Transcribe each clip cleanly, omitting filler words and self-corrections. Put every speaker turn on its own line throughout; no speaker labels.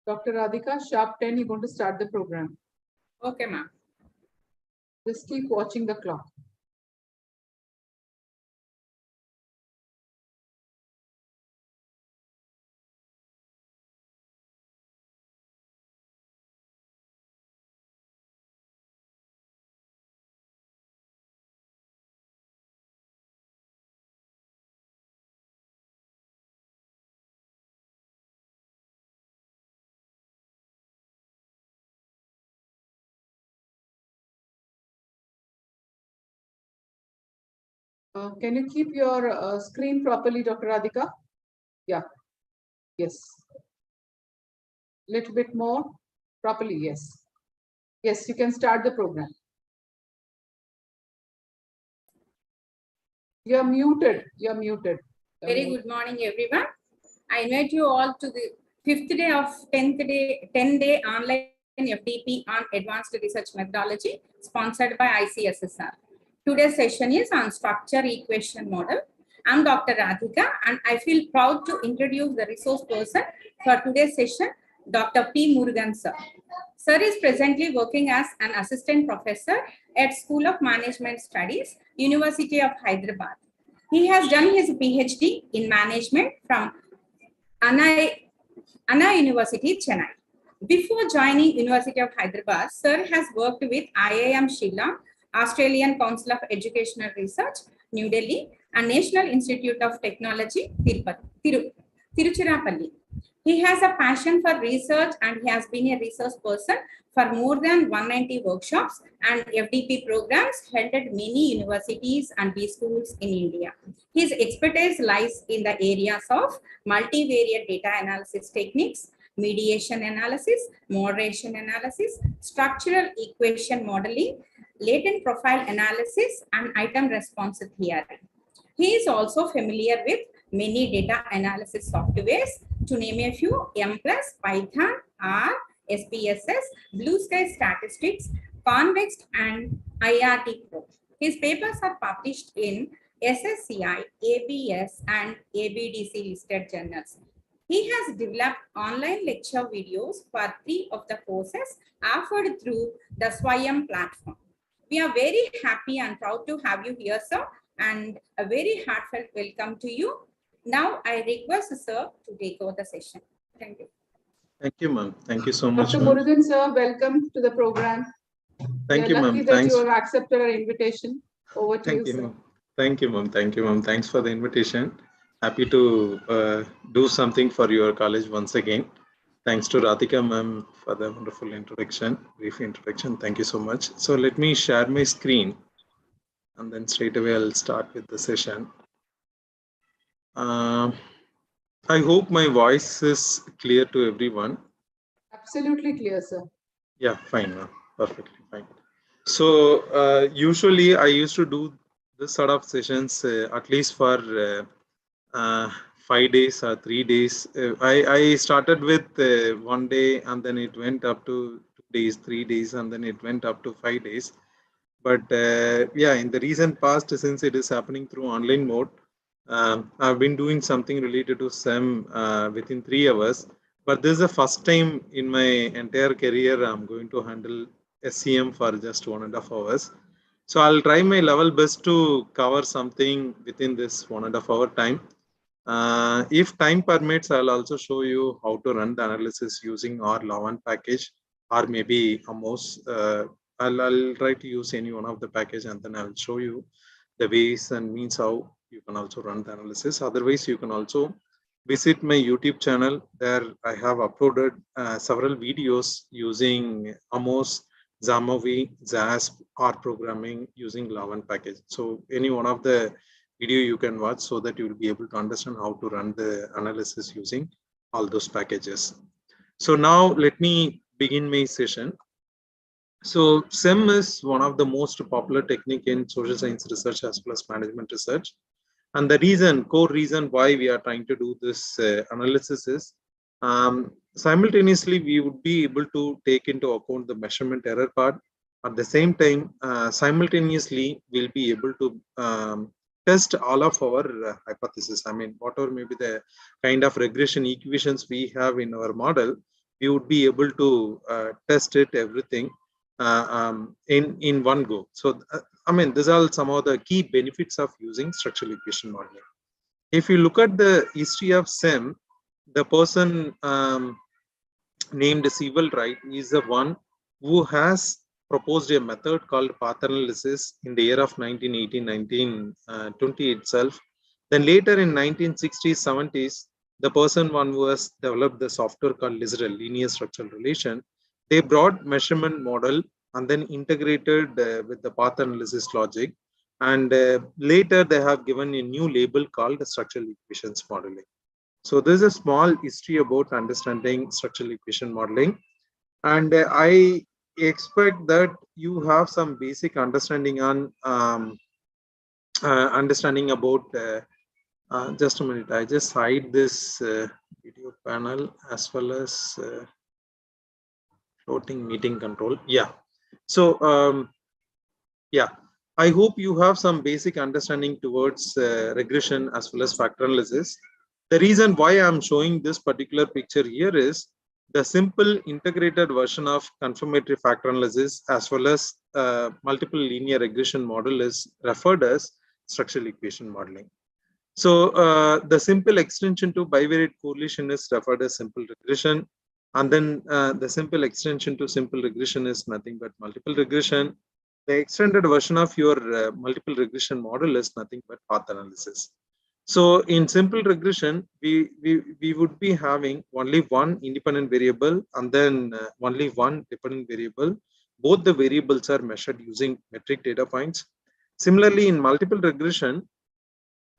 Dr. Radhika, sharp 10, you're going to start the program.
Okay, ma'am.
Just keep watching the clock. Can you keep your screen properly, Dr. Radhika? Yeah. Yes. Little bit more properly. Yes. Yes, you can start the program. You're muted. You're muted.
Very good morning, everyone. I invite you all to the 5th day of 10-day online FDP on Advanced Research Methodology, sponsored by ICSSR. Today's session is on structure equation model. I'm Dr. Radhika, and I feel proud to introduce the resource person for today's session, Dr. P. Murugan sir. Sir is presently working as an assistant professor at School of Management Studies, University of Hyderabad. He has done his PhD in management from Anna University, Chennai. Before joining University of Hyderabad, Sir has worked with IIM Shillong, Australian Council of Educational Research, New Delhi, and National Institute of Technology, Tiruchirappalli. He has a passion for research and he has been a resource person for more than 190 workshops and FDP programs held at many universities and B schools in India. His expertise lies in the areas of multivariate data analysis techniques, mediation analysis, moderation analysis, structural equation modeling, latent profile analysis, and item response theory. He is also familiar with many data analysis softwares, to name a few: M+, Python, R, SPSS, Blue Sky Statistics, Convex, and IRT Pro. His papers are published in SSCI, ABS, and ABDC listed journals. He has developed online lecture videos for 3 of the courses offered through the Swayam platform. We are very happy and proud to have you here, sir, and a very heartfelt welcome to you. Now, I request sir to take over the session. Thank you.
Thank you, ma'am. Thank you so much.
Dr. Murugan, sir, welcome to the program.
Thank you, ma'am.
That you have accepted our invitation. Over to you, sir.
Thank you, ma'am. Thank you, ma'am. Thanks for the invitation. Happy to do something for your college once again. Thanks to Radhika, ma'am, for the wonderful introduction, brief introduction. Thank you so much. So let me share my screen, and then straight away I'll start with the session. I hope my voice is clear to everyone.
Absolutely clear, sir.
Yeah, fine, ma'am. Perfectly fine. So usually I used to do this sort of sessions at least for 5 days or 3 days. I started with 1 day, and then it went up to 2 days, 3 days, and then it went up to 5 days. But yeah, in the recent past, since it is happening through online mode, I've been doing something related to SEM within 3 hours. But this is the first time in my entire career I'm going to handle SEM for just 1.5 hours. So I'll try my level best to cover something within this 1.5 hour time. If time permits, I'll also show you how to run the analysis using our Lavan package, or maybe a mouse. I'll try to use any one of the package, and then I'll show you the ways and means how you can also run the analysis. Otherwise, you can also visit my YouTube channel. There I have uploaded several videos using Amos, Zamovi, ZASP, or programming using Lavan package. So any one of the video you can watch, so that you will be able to understand how to run the analysis using all those packages. So now let me begin my session. So SEM is one of the most popular technique in social science research as well as management research. And the core reason why we are trying to do this analysis is simultaneously we would be able to take into account the measurement error part. At the same time, simultaneously we'll be able to test all of our hypotheses. I mean, whatever may be the kind of regression equations we have in our model, we would be able to test it, everything in one go. So, I mean, these are some of the key benefits of using structural equation modeling. If you look at the history of SEM, the person named Sewell Wright is the one who has proposed a method called path analysis in the year of 1918-1920 itself. Then later in 1960s, 70s, the person one who has developed the software called LISREL, linear structural relation, they brought measurement model and then integrated with the path analysis logic. And later they have given a new label called structural equations modeling. So this is a small history about understanding structural equation modeling. And I expect that you have some basic understanding on understanding about just a minute, I just hide this video panel as well as floating meeting control. Yeah. So yeah, I hope you have some basic understanding towards regression as well as factor analysis. The reason why I'm showing this particular picture here is the simple integrated version of confirmatory factor analysis as well as multiple linear regression model is referred as structural equation modeling. So the simple extension to bivariate correlation is referred as simple regression. And then the simple extension to simple regression is nothing but multiple regression. The extended version of your multiple regression model is nothing but path analysis. So in simple regression, we would be having only one independent variable and then only one dependent variable. Both the variables are measured using metric data points. Similarly, in multiple regression,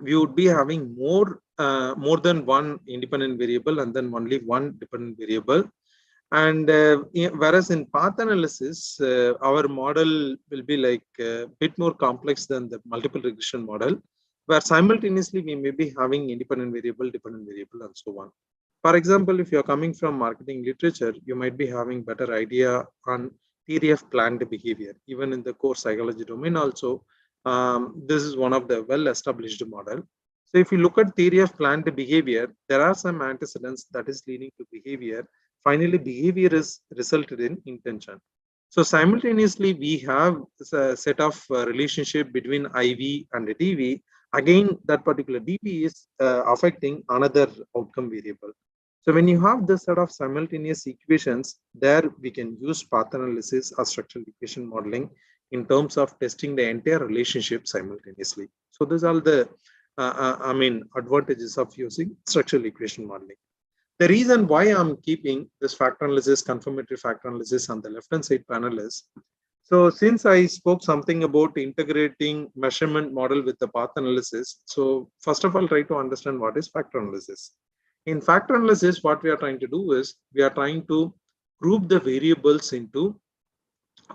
we would be having more than one independent variable and then only one dependent variable. And whereas in path analysis, our model will be like a bit more complex than the multiple regression model, where simultaneously we may be having independent variable, dependent variable, and so on. For example, if you're coming from marketing literature, you might be having better idea on theory of planned behavior. Even in the core psychology domain also, this is one of the well-established model. So if you look at theory of planned behavior, there are some antecedents that is leading to behavior. Finally, behavior is resulted in intention. So simultaneously, we have a set of relationship between IV and DV. Again, that particular DV is affecting another outcome variable. So when you have this set of simultaneous equations, there we can use path analysis or structural equation modeling in terms of testing the entire relationship simultaneously. So these are the advantages of using structural equation modeling. The reason why I'm keeping this factor analysis, confirmatory factor analysis on the left-hand side panel is, so since I spoke something about integrating measurement model with the path analysis, so first of all, try to understand what is factor analysis. In factor analysis, what we are trying to do is, we are trying to group the variables into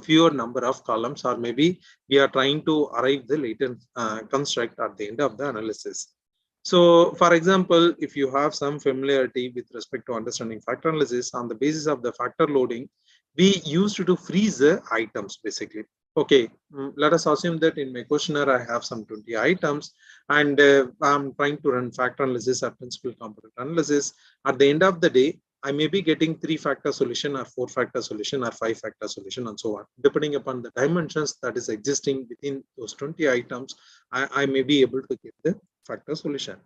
fewer number of columns, or maybe we are trying to arrive the latent construct at the end of the analysis. So for example, if you have some familiarity with respect to understanding factor analysis, on the basis of the factor loading, we used to freeze the items basically. Okay, let us assume that in my questionnaire I have some 20 items and I'm trying to run factor analysis or principal component analysis. At the end of the day, I may be getting 3-factor solution or 4-factor solution or 5-factor solution and so on. Depending upon the dimensions that is existing within those 20 items, I may be able to get the factor solution.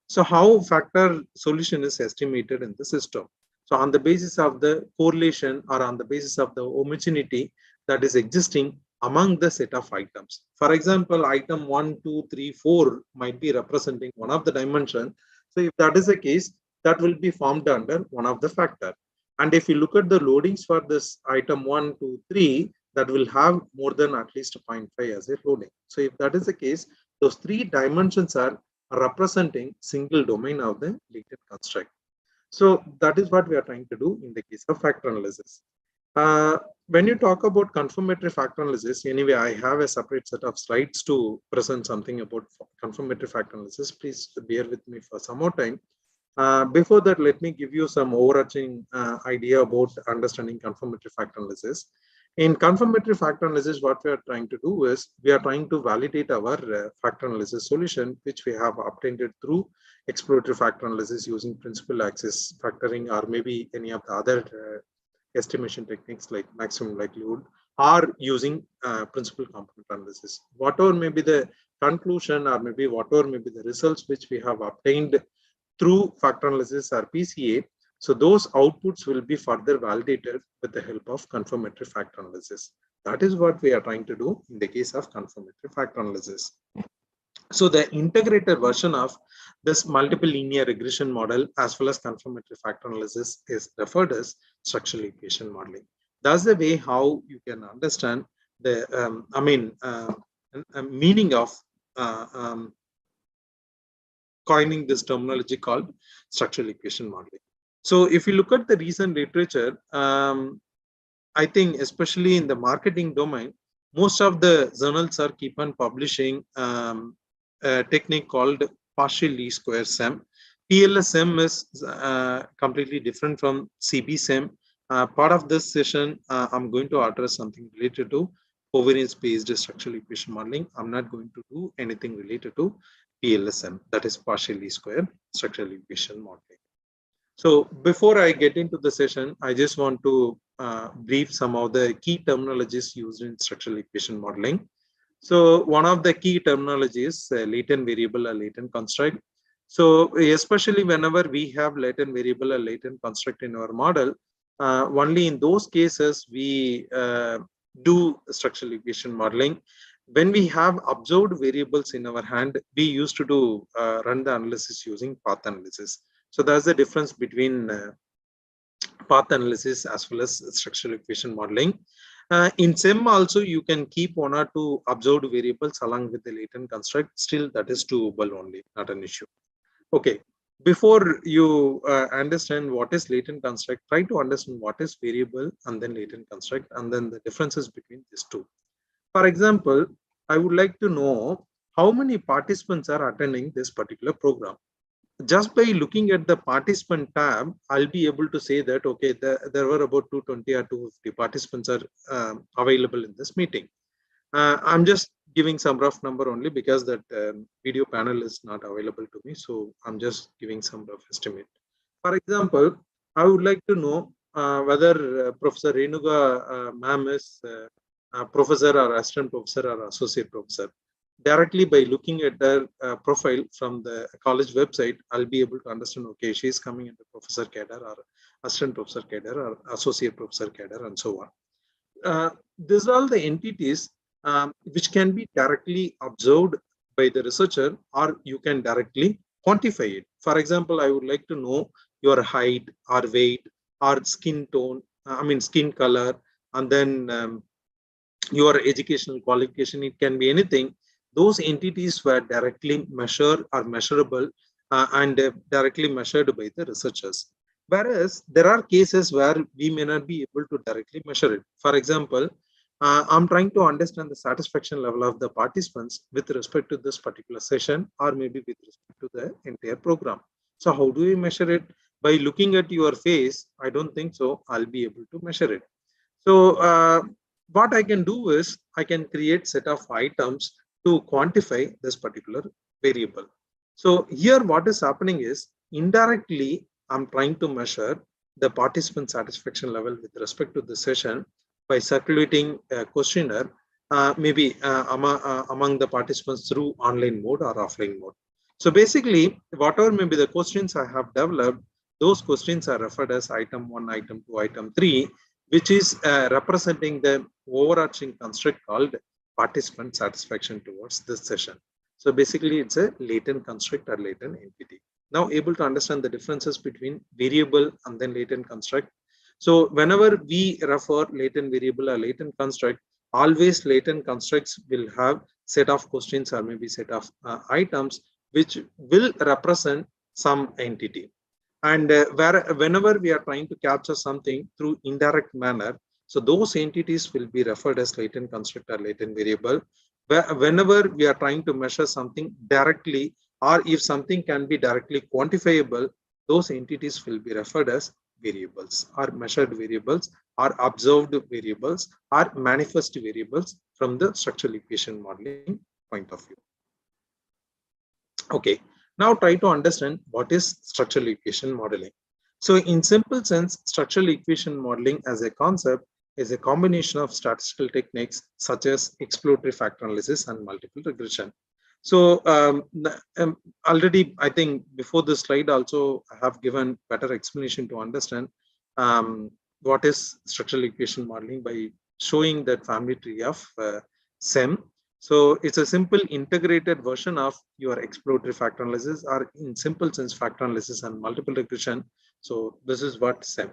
So how factor solution is estimated in the system? So on the basis of the correlation or on the basis of the homogeneity that is existing among the set of items. For example, item 1, 2, 3, 4 might be representing one of the dimension. So if that is the case, that will be formed under one of the factor. And if you look at the loadings for this item 1, 2, 3, that will have more than at least 0.5 as a loading. So if that is the case, those 3 dimensions are representing single domain of the latent construct. So that is what we are trying to do in the case of factor analysis. When you talk about confirmatory factor analysis, anyway, I have a separate set of slides to present something about confirmatory factor analysis. Please bear with me for some more time. Before that, let me give you some overarching idea about understanding confirmatory factor analysis. In confirmatory factor analysis, what we are trying to do is we are trying to validate our factor analysis solution, which we have obtained it through exploratory factor analysis using principal axis factoring, or maybe any of the other estimation techniques like maximum likelihood, or using principal component analysis. Whatever may be the conclusion, or maybe whatever may be the results which we have obtained through factor analysis or PCA, so those outputs will be further validated with the help of confirmatory factor analysis. That is what we are trying to do in the case of confirmatory factor analysis. So the integrated version of this multiple linear regression model as well as confirmatory factor analysis is referred as structural equation modeling. That's the way how you can understand the meaning of coining this terminology called structural equation modeling. So if you look at the recent literature, I think especially in the marketing domain, most of the journals are keep on publishing a technique called partial least square SEM. PLSM is completely different from CBSEM. Part of this session, I'm going to address something related to covariance-based structural equation modeling. I'm not going to do anything related to PLSM, that is partial least square structural equation modeling. So before I get into the session, I just want to brief some of the key terminologies used in structural equation modeling. So one of the key terminologies, latent variable or latent construct. So especially whenever we have latent variable or latent construct in our model, only in those cases we do structural equation modeling. When we have observed variables in our hand, we used to do run the analysis using path analysis. So that's the difference between path analysis as well as structural equation modeling. In SEM also, you can keep one or two observed variables along with the latent construct. Still, that is doable only, not an issue. Okay, before you understand what is latent construct, try to understand what is variable and then latent construct, and then the differences between these two. For example, I would like to know how many participants are attending this particular program. Just by looking at the participant tab, I'll be able to say that, okay, there were about 220 or 250 participants are available in this meeting. I'm just giving some rough number only because that video panel is not available to me. So I'm just giving some rough estimate. For example, I would like to know whether Professor Renuga ma'am is professor or assistant professor or associate professor. Directly by looking at their profile from the college website, I'll be able to understand, okay, she's coming into professor cadre or assistant professor cadre or associate professor cadre and so on. These are all the entities which can be directly observed by the researcher, or you can directly quantify it. For example, I would like to know your height or weight or skin tone, skin color, and then your educational qualification. It can be anything. Those entities were directly measured or measurable and directly measured by the researchers. Whereas there are cases where we may not be able to directly measure it. For example, I'm trying to understand the satisfaction level of the participants with respect to this particular session, or maybe with respect to the entire program. So how do we measure it? By looking at your face, I don't think so I'll be able to measure it. So what I can do is I can create set of items to quantify this particular variable. So here what is happening is indirectly I'm trying to measure the participant satisfaction level with respect to the session by circulating a questionnaire among the participants through online mode or offline mode. So basically whatever may be the questions I have developed, those questions are referred as item 1, item 2, item 3, which is representing the overarching construct called participant satisfaction towards this session. So basically it's a latent construct or latent entity. Now able to understand the differences between variable and then latent construct. So whenever we refer latent variable or latent construct, always latent constructs will have set of questions or maybe set of items which will represent some entity. And whenever we are trying to capture something through indirect manner, so those entities will be referred as latent construct or latent variable. Whenever we are trying to measure something directly, or if something can be directly quantifiable, those entities will be referred as variables or measured variables are observed variables, are manifest variables from the structural equation modeling point of view. Okay, now try to understand what is structural equation modeling. So in simple sense, structural equation modeling as a concept is a combination of statistical techniques such as exploratory factor analysis and multiple regression. So already, I think before this slide also I have given better explanation to understand what is structural equation modeling by showing that family tree of SEM. So it's a simple integrated version of your exploratory factor analysis, or in simple sense factor analysis and multiple regression. So this is what SEM.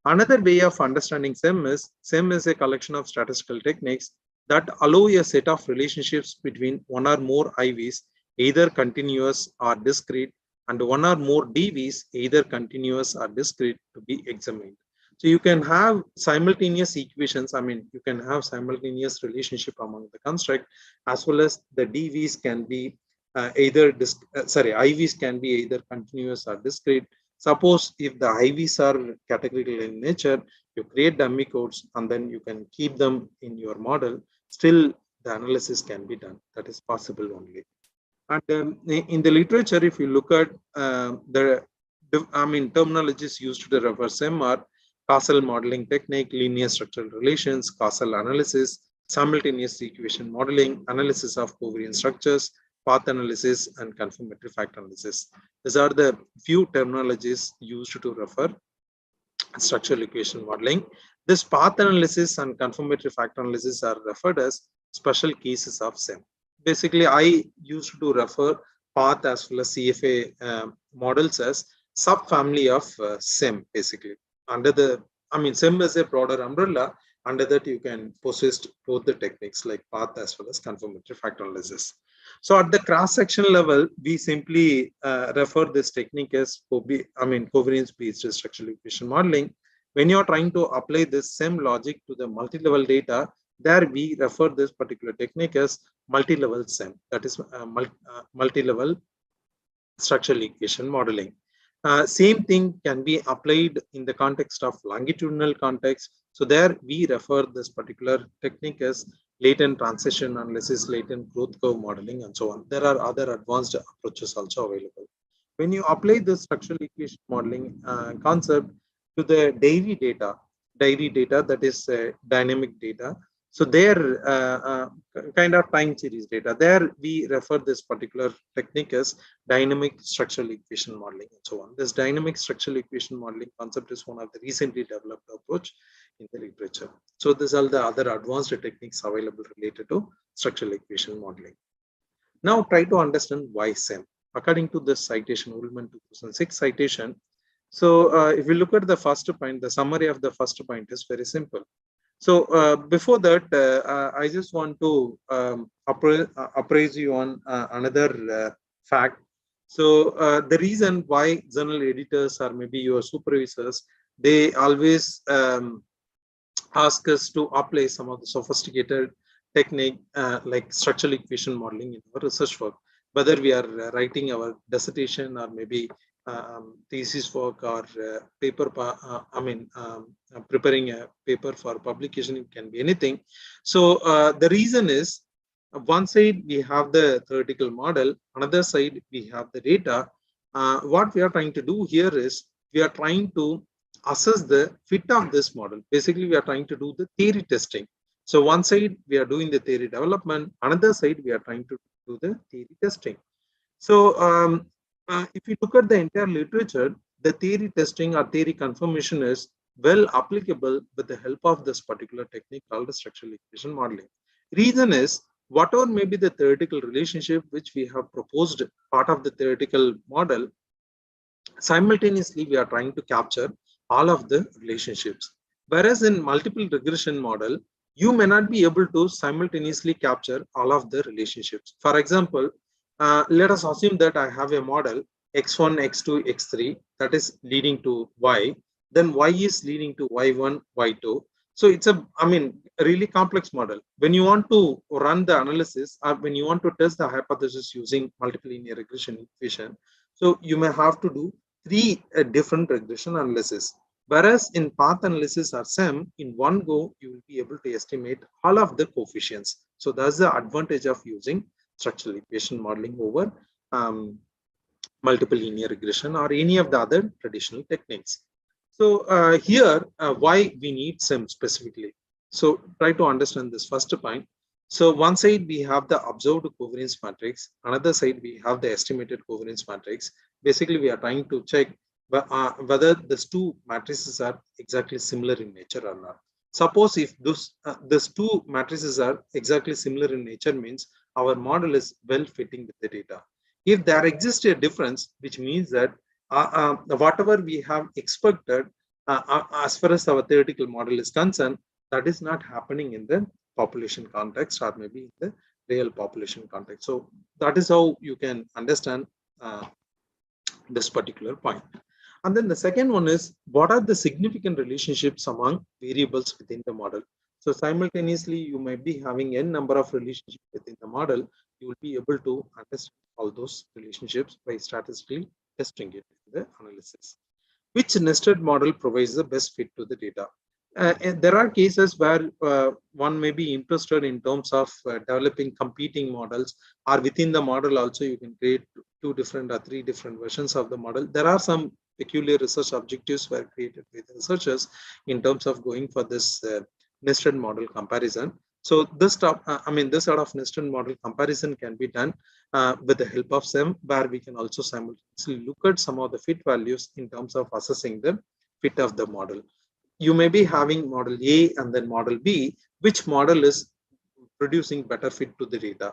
Another way of understanding SEM is a collection of statistical techniques that allow a set of relationships between one or more IVs, either continuous or discrete, and one or more DVs, either continuous or discrete, to be examined. So you can have simultaneous equations. I mean, you can have simultaneous relationship among the construct, as well as the DVs can be IVs can be either continuous or discrete. Suppose if the IVs are categorical in nature, you create dummy codes and then you can keep them in your model. Still, the analysis can be done. That is possible only. And in the literature, if you look at terminologies used to refer SEM are causal modeling technique, linear structural relations, causal analysis, simultaneous equation modeling, analysis of covariance structures, path analysis, and confirmatory factor analysis. These are the few terminologies used to refer structural equation modeling. This path analysis and confirmatory factor analysis are referred as special cases of SEM. Basically, I used to refer path as well as CFA models as subfamily of SEM. Basically, under the, SEM is a broader umbrella. Under that, you can possess both the techniques like path as well as confirmatory factor analysis. So at the cross-section level, we simply refer this technique as covariance-based structural equation modeling. When you're trying to apply this same logic to the multi-level data, there we refer this particular technique as multi-level SEM, that is multi-level structural equation modeling. Same thing can be applied in the context of longitudinal context. So there we refer this particular technique as latent transition analysis, latent growth curve modeling, and so on. There are other advanced approaches also available. When you apply the structural equation modeling concept to the dairy data that is dynamic data. So there kind of time series data, there we refer this particular technique as dynamic structural equation modeling and so on. This dynamic structural equation modeling concept is one of the recently developed approach in the literature. So these are the other advanced techniques available related to structural equation modeling. Now try to understand why SEM. According to this citation, Ullman 2006 citation. So if we look at the first point, the summary of the first point is very simple. So before that, I just want to appraise you on another fact. So the reason why journal editors or maybe your supervisors, they always ask us to apply some of the sophisticated technique like structural equation modeling in our research work, whether we are writing our dissertation or maybe thesis work or paper, preparing a paper for publication. It can be anything. So the reason is, one side we have the theoretical model, another side we have the data. What we are trying to do here is we are trying to assess the fit of this model. Basically, we are trying to do the theory testing. So one side we are doing the theory development, another side we are trying to do the theory testing. So if you look at the entire literature, the theory testing or theory confirmation is well applicable with the help of this particular technique called the structural equation modeling. Reason is, whatever may be the theoretical relationship which we have proposed part of the theoretical model, simultaneously we are trying to capture all of the relationships. Whereas in multiple regression model, you may not be able to simultaneously capture all of the relationships. For example, let us assume that I have a model x1, x2, x3 that is leading to y, then y is leading to y1, y2. So it's a really complex model. When you want to run the analysis or when you want to test the hypothesis using multiple linear regression equation, so you may have to do three different regression analysis. Whereas in path analysis or SEM, in one go, you will be able to estimate all of the coefficients. So that's the advantage of using structural equation modeling over multiple linear regression or any of the other traditional techniques. So here, why we need SEM specifically. So try to understand this first point. So one side we have the observed covariance matrix, another side we have the estimated covariance matrix. Basically, we are trying to check whether these two matrices are exactly similar in nature or not. Suppose if these two matrices are exactly similar in nature, means our model is well fitting with the data. If there exists a difference, which means that whatever we have expected as far as our theoretical model is concerned, that is not happening in the population context or maybe in the real population context. So that is how you can understand this particular point. And then the second one is, what are the significant relationships among variables within the model? So simultaneously, you might be having n number of relationships within the model. You will be able to understand all those relationships by statistically testing it in the analysis. Which nested model provides the best fit to the data? And there are cases where one may be interested in terms of developing competing models, or within the model also you can create 2 different or 3 different versions of the model. There are some peculiar research objectives were created with researchers in terms of going for this nested model comparison. So this sort of nested model comparison can be done with the help of SEM, where we can also simultaneously look at some of the fit values in terms of assessing the fit of the model. You may be having model A and then model B. Which model is producing better fit to the data?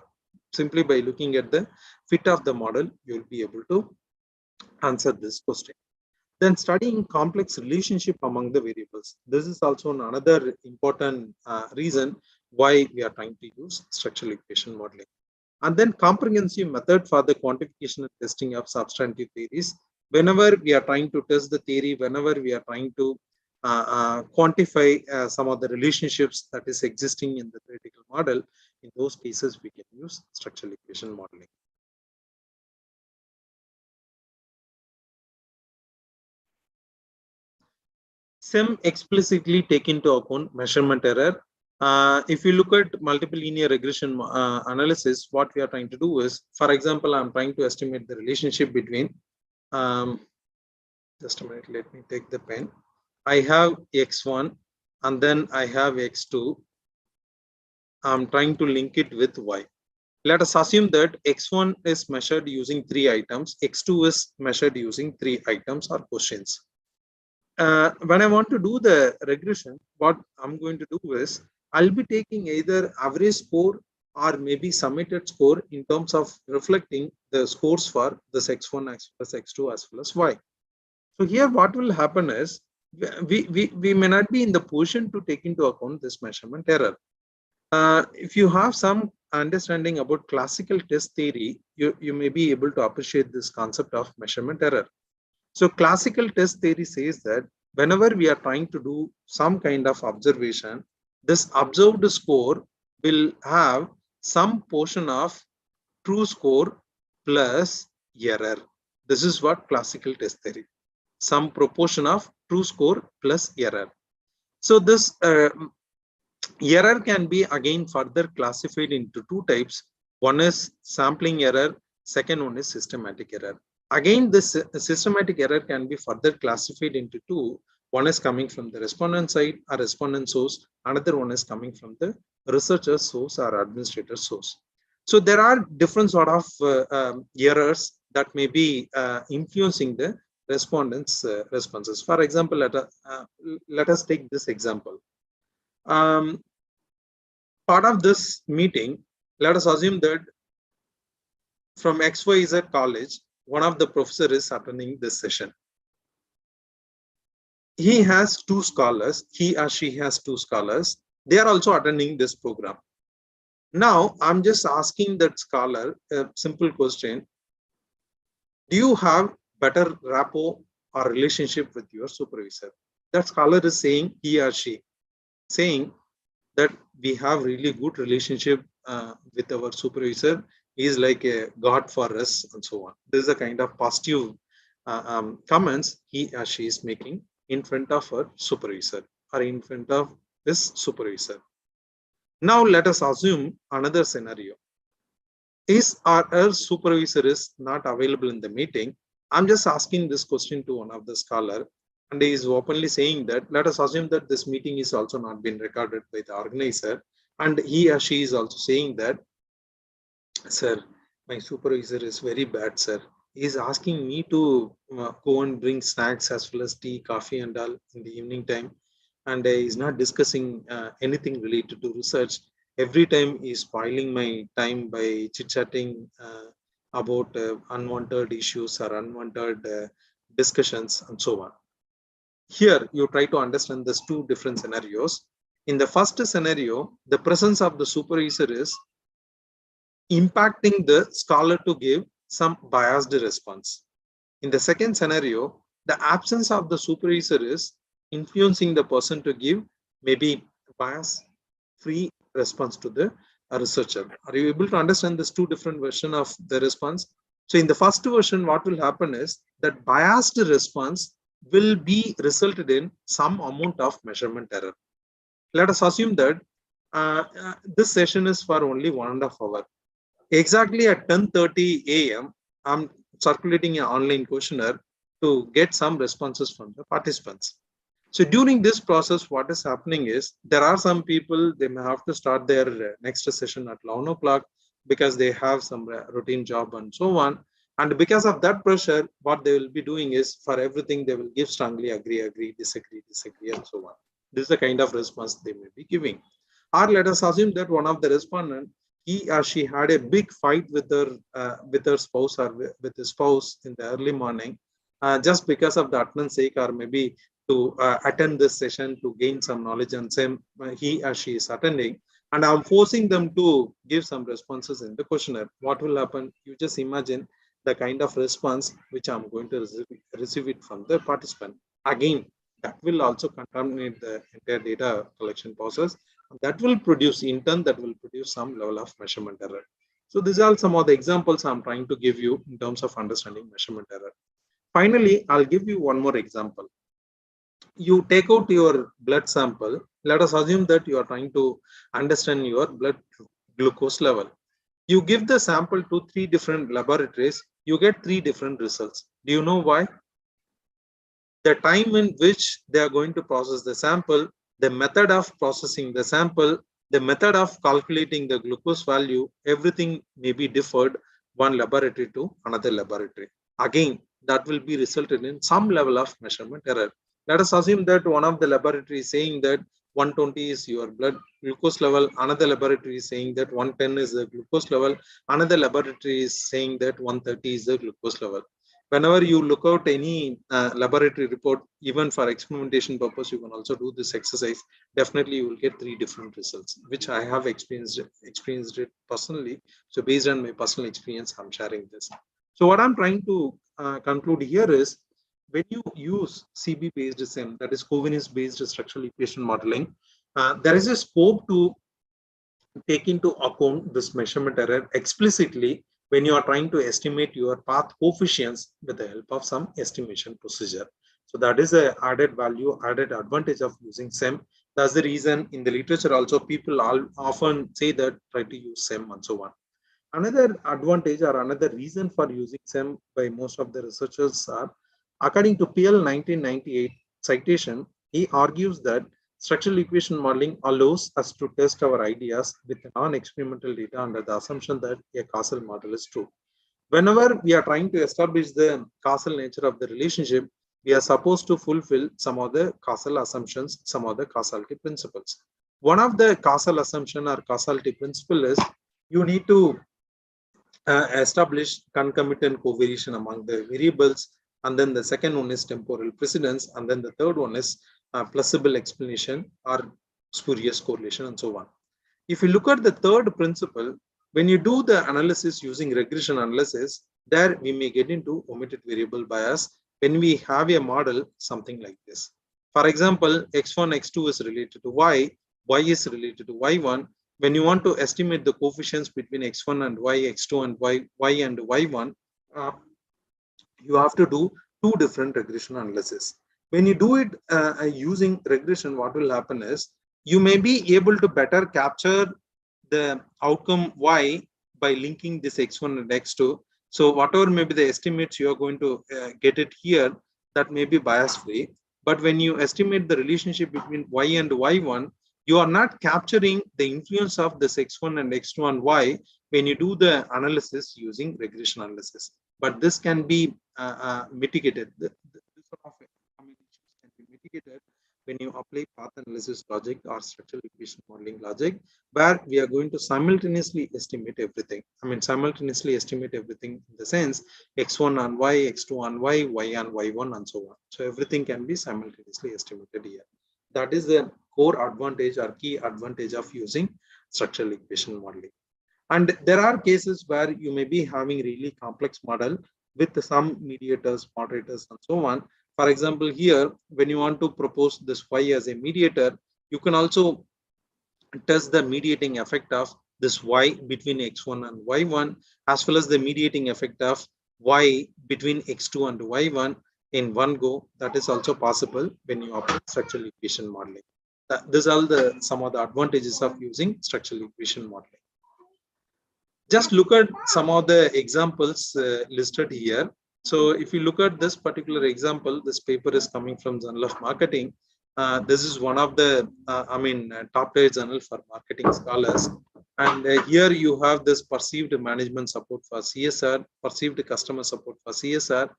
Simply by looking at the fit of the model, you will be able to answer this question. Then studying complex relationship among the variables. This is also another important reason why we are trying to use structural equation modeling. And then comprehensive method for the quantification and testing of substantive theories. Whenever we are trying to test the theory, whenever we are trying to quantify some of the relationships that is existing in the theoretical model, in those cases we can use structural equation modeling. SEM explicitly take into account measurement error. If you look at multiple linear regression analysis, what we are trying to do is, for example, I'm trying to estimate the relationship between, just a minute, let me take the pen. I have x1 and then I have x2. I'm trying to link it with y. Let us assume that x1 is measured using 3 items, x2 is measured using 3 items or questions. When I want to do the regression, what I'm going to do is, I'll be taking either average score or maybe summated score in terms of reflecting the scores for this x1 as well as x2 as well as y. So here what will happen is, we may not be in the position to take into account this measurement error. If you have some understanding about classical test theory, you may be able to appreciate this concept of measurement error. So classical test theory says that whenever we are trying to do some kind of observation, this observed score will have some portion of true score plus error. This is what classical test theory, some proportion of true score plus error. So this error can be again further classified into 2 types. One is sampling error, second one is systematic error. Again, this systematic error can be further classified into 2. One is coming from the respondent side or respondent source. Another one is coming from the researcher source or administrator source. So there are different sort of errors that may be influencing the respondents' responses. For example, let us take this example. Part of this meeting, let us assume that from XYZ college, one of the professor is attending this session. He has 2 scholars, he or she has 2 scholars. They are also attending this program. Now, I'm just asking that scholar a simple question. Do you have better rapport or relationship with your supervisor? That scholar is saying, he or she, saying that we have really good relationship with our supervisor. He is like a god for us and so on. This is a kind of positive comments he or she is making in front of her supervisor or in front of his supervisor. Now let us assume another scenario. His or her supervisor is not available in the meeting. I'm just asking this question to one of the scholar, and he is openly saying that let us assume that this meeting is also not been recorded by the organizer, and he or she is also saying that, sir, my supervisor is very bad, sir. He is asking me to go and bring snacks as well as tea, coffee, and all in the evening time, and he's not discussing anything related to research. Every time he's spoiling my time by chit-chatting about unwanted issues or unwanted discussions and so on. Here, you try to understand these two different scenarios. In the first scenario, the presence of the supervisor is impacting the scholar to give some biased response. In the second scenario, the absence of the supervisor is influencing the person to give maybe bias-free response to the researcher. Are you able to understand this two different versions of the response? So in the first version, what will happen is that biased response will be resulted in some amount of measurement error. Let us assume that this session is for only 1.5 hours. Exactly at 10:30 a.m., I'm circulating an online questionnaire to get some responses from the participants. So during this process, what is happening is there are some people, they may have to start their next session at 11 o'clock because they have some routine job and so on. And because of that pressure, what they will be doing is for everything, they will give strongly agree, disagree, and so on. This is the kind of response they may be giving. Or let us assume that one of the respondents, he or she had a big fight with her spouse or with his spouse in the early morning, just because of the attendance sake, or maybe to attend this session to gain some knowledge, and same he or she is attending, and I'm forcing them to give some responses in the questionnaire. What will happen? You just imagine the kind of response which I'm going to receive it from the participant. Again, that will also contaminate the entire data collection process. That will produce, in turn, that will produce some level of measurement error. So these are some of the examples I'm trying to give you in terms of understanding measurement error. Finally, I'll give you one more example. You take out your blood sample. Let us assume that you are trying to understand your blood glucose level. You give the sample to 3 different laboratories, you get 3 different results. Do you know why? The time in which they are going to process the sample, the method of processing the sample, the method of calculating the glucose value, everything may be differed one laboratory to another laboratory. Again, that will be resulted in some level of measurement error. Let us assume that one of the laboratories is saying that 120 is your blood glucose level, another laboratory is saying that 110 is the glucose level, another laboratory is saying that 130 is the glucose level. Whenever you look out any laboratory report, even for experimentation purpose, you can also do this exercise. Definitely, you will get 3 different results, which I have experienced it personally. So based on my personal experience, I'm sharing this. So what I'm trying to conclude here is, when you use CB-based SEM, that is covariance-based structural equation modeling, there is a scope to take into account this measurement error explicitly when you are trying to estimate your path coefficients with the help of some estimation procedure. So that is a added value, added advantage of using SEM. That's the reason in the literature also people often say that try to use SEM and so on. Another advantage or another reason for using SEM by most of the researchers are, according to PL 1998 citation, he argues that structural equation modeling allows us to test our ideas with non-experimental data under the assumption that a causal model is true. Whenever we are trying to establish the causal nature of the relationship, we are supposed to fulfill some of the causal assumptions, some of the causality principles. One of the causal assumption or causality principle is you need to establish concomitant covariation among the variables, and then the second one is temporal precedence, and then the third one is plausible explanation or spurious correlation, and so on. If you look at the third principle, when you do the analysis using regression analysis, there we may get into omitted variable bias when we have a model something like this. For example, x1, x2 is related to y is related to y1. When you want to estimate the coefficients between x1 and y, x2 and y and y1, you have to do 2 different regression analysis. When you do it using regression, what will happen is you may be able to better capture the outcome y by linking this x1 and x2. So whatever may be the estimates you are going to get it here, that may be bias free. But when you estimate the relationship between y and y1, you are not capturing the influence of this x1 and x2 on y when you do the analysis using regression analysis. But this can be mitigated. This sort of issues can be mitigated when you apply path analysis logic or structural equation modeling logic, where we are going to simultaneously estimate everything. I mean, simultaneously estimate everything in the sense x1 on y, x2 on y, y on y1, and so on. So everything can be simultaneously estimated here. That is the core advantage or key advantage of using structural equation modeling. And there are cases where you may be having really complex model with some mediators, moderators, and so on. For example, here, when you want to propose this y as a mediator, you can also test the mediating effect of this y between x1 and y1, as well as the mediating effect of y between x2 and y1 in one go. That is also possible when you apply structural equation modeling. These are some of the advantages of using structural equation modeling. Just look at some of the examples listed here. So if you look at this particular example, this paper is coming from Journal of Marketing. This is one of the, top tier journal for marketing scholars. And here you have this perceived management support for CSR, perceived customer support for CSR,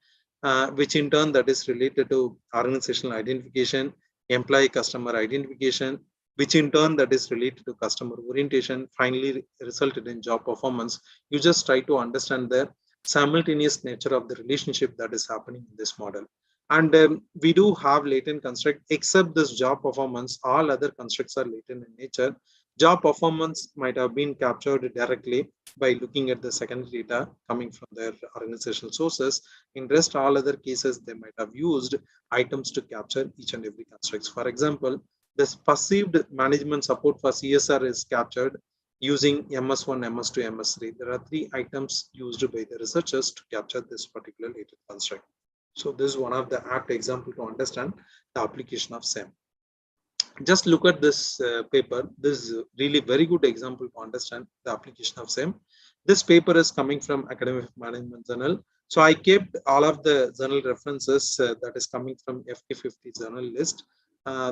which in turn that is related to organizational identification, employee customer identification, which in turn that is related to customer orientation, finally resulted in job performance. You just try to understand the simultaneous nature of the relationship that is happening in this model. And we do have latent construct, except this job performance, all other constructs are latent in nature. Job performance might have been captured directly by looking at the secondary data coming from their organizational sources. In rest, all other cases, they might have used items to capture each and every constructs. For example, this perceived management support for CSR is captured using MS1, MS2, MS3. There are 3 items used by the researchers to capture this particular latent construct. So this is one of the apt example to understand the application of SEM. Just look at this paper. This is really very good example to understand the application of SEM. This paper is coming from Academy of Management Journal. So I kept all of the journal references that is coming from FD50 journal list.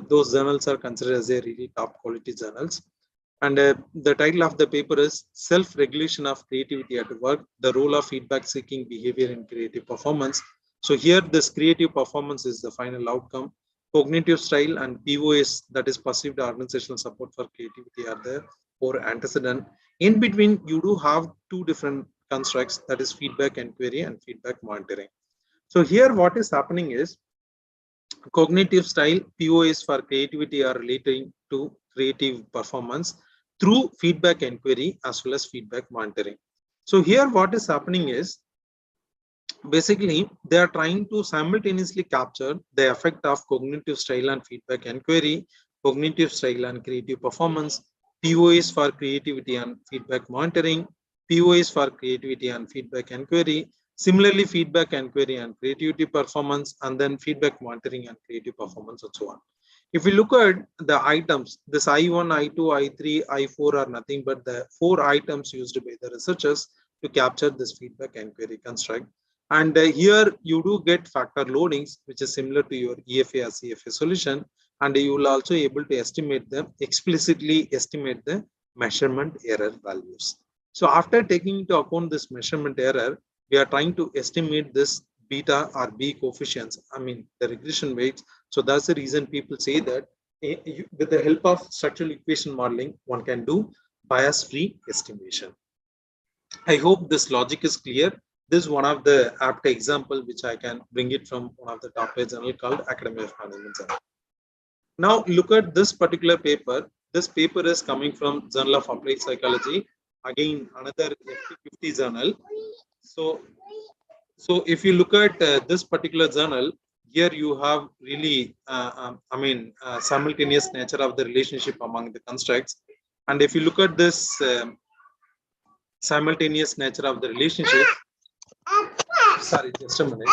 Those journals are considered as a really top quality journals. And the title of the paper is Self-Regulation of Creativity at Work, the Role of Feedback-Seeking Behavior in Creative Performance. So here this creative performance is the final outcome. Cognitive style and POS, that is perceived organizational support for creativity, are the core antecedent. In between, you do have 2 different constructs, that is feedback inquiry and feedback monitoring. So here what is happening is cognitive style, POS for creativity are relating to creative performance through feedback inquiry as well as feedback monitoring. So here what is happening is basically they are trying to simultaneously capture the effect of cognitive style and feedback inquiry, cognitive style and creative performance, POS for creativity and feedback monitoring, POS for creativity and feedback inquiry, similarly feedback inquiry and creativity performance, and then feedback monitoring and creative performance, and so on. If we look at the items, this I1, I2, I3, I4 are nothing but the 4 items used by the researchers to capture this feedback inquiry construct. And here you do get factor loadings, which is similar to your EFA or CFA solution. And you will also able to estimate them, explicitly estimate the measurement error values. So after taking into account this measurement error, we are trying to estimate this beta or B coefficients, the regression weights. So that's the reason people say that with the help of structural equation modeling, one can do bias-free estimation. I hope this logic is clear. This is one of the apt example which I can bring it from one of the top page journal called Academy of Management Journal. Now look at this particular paper. This paper is coming from Journal of Applied Psychology. Again, another FD50 journal. So if you look at this particular journal, here you have really, simultaneous nature of the relationship among the constructs. And if you look at this simultaneous nature of the relationship, sorry, just a minute.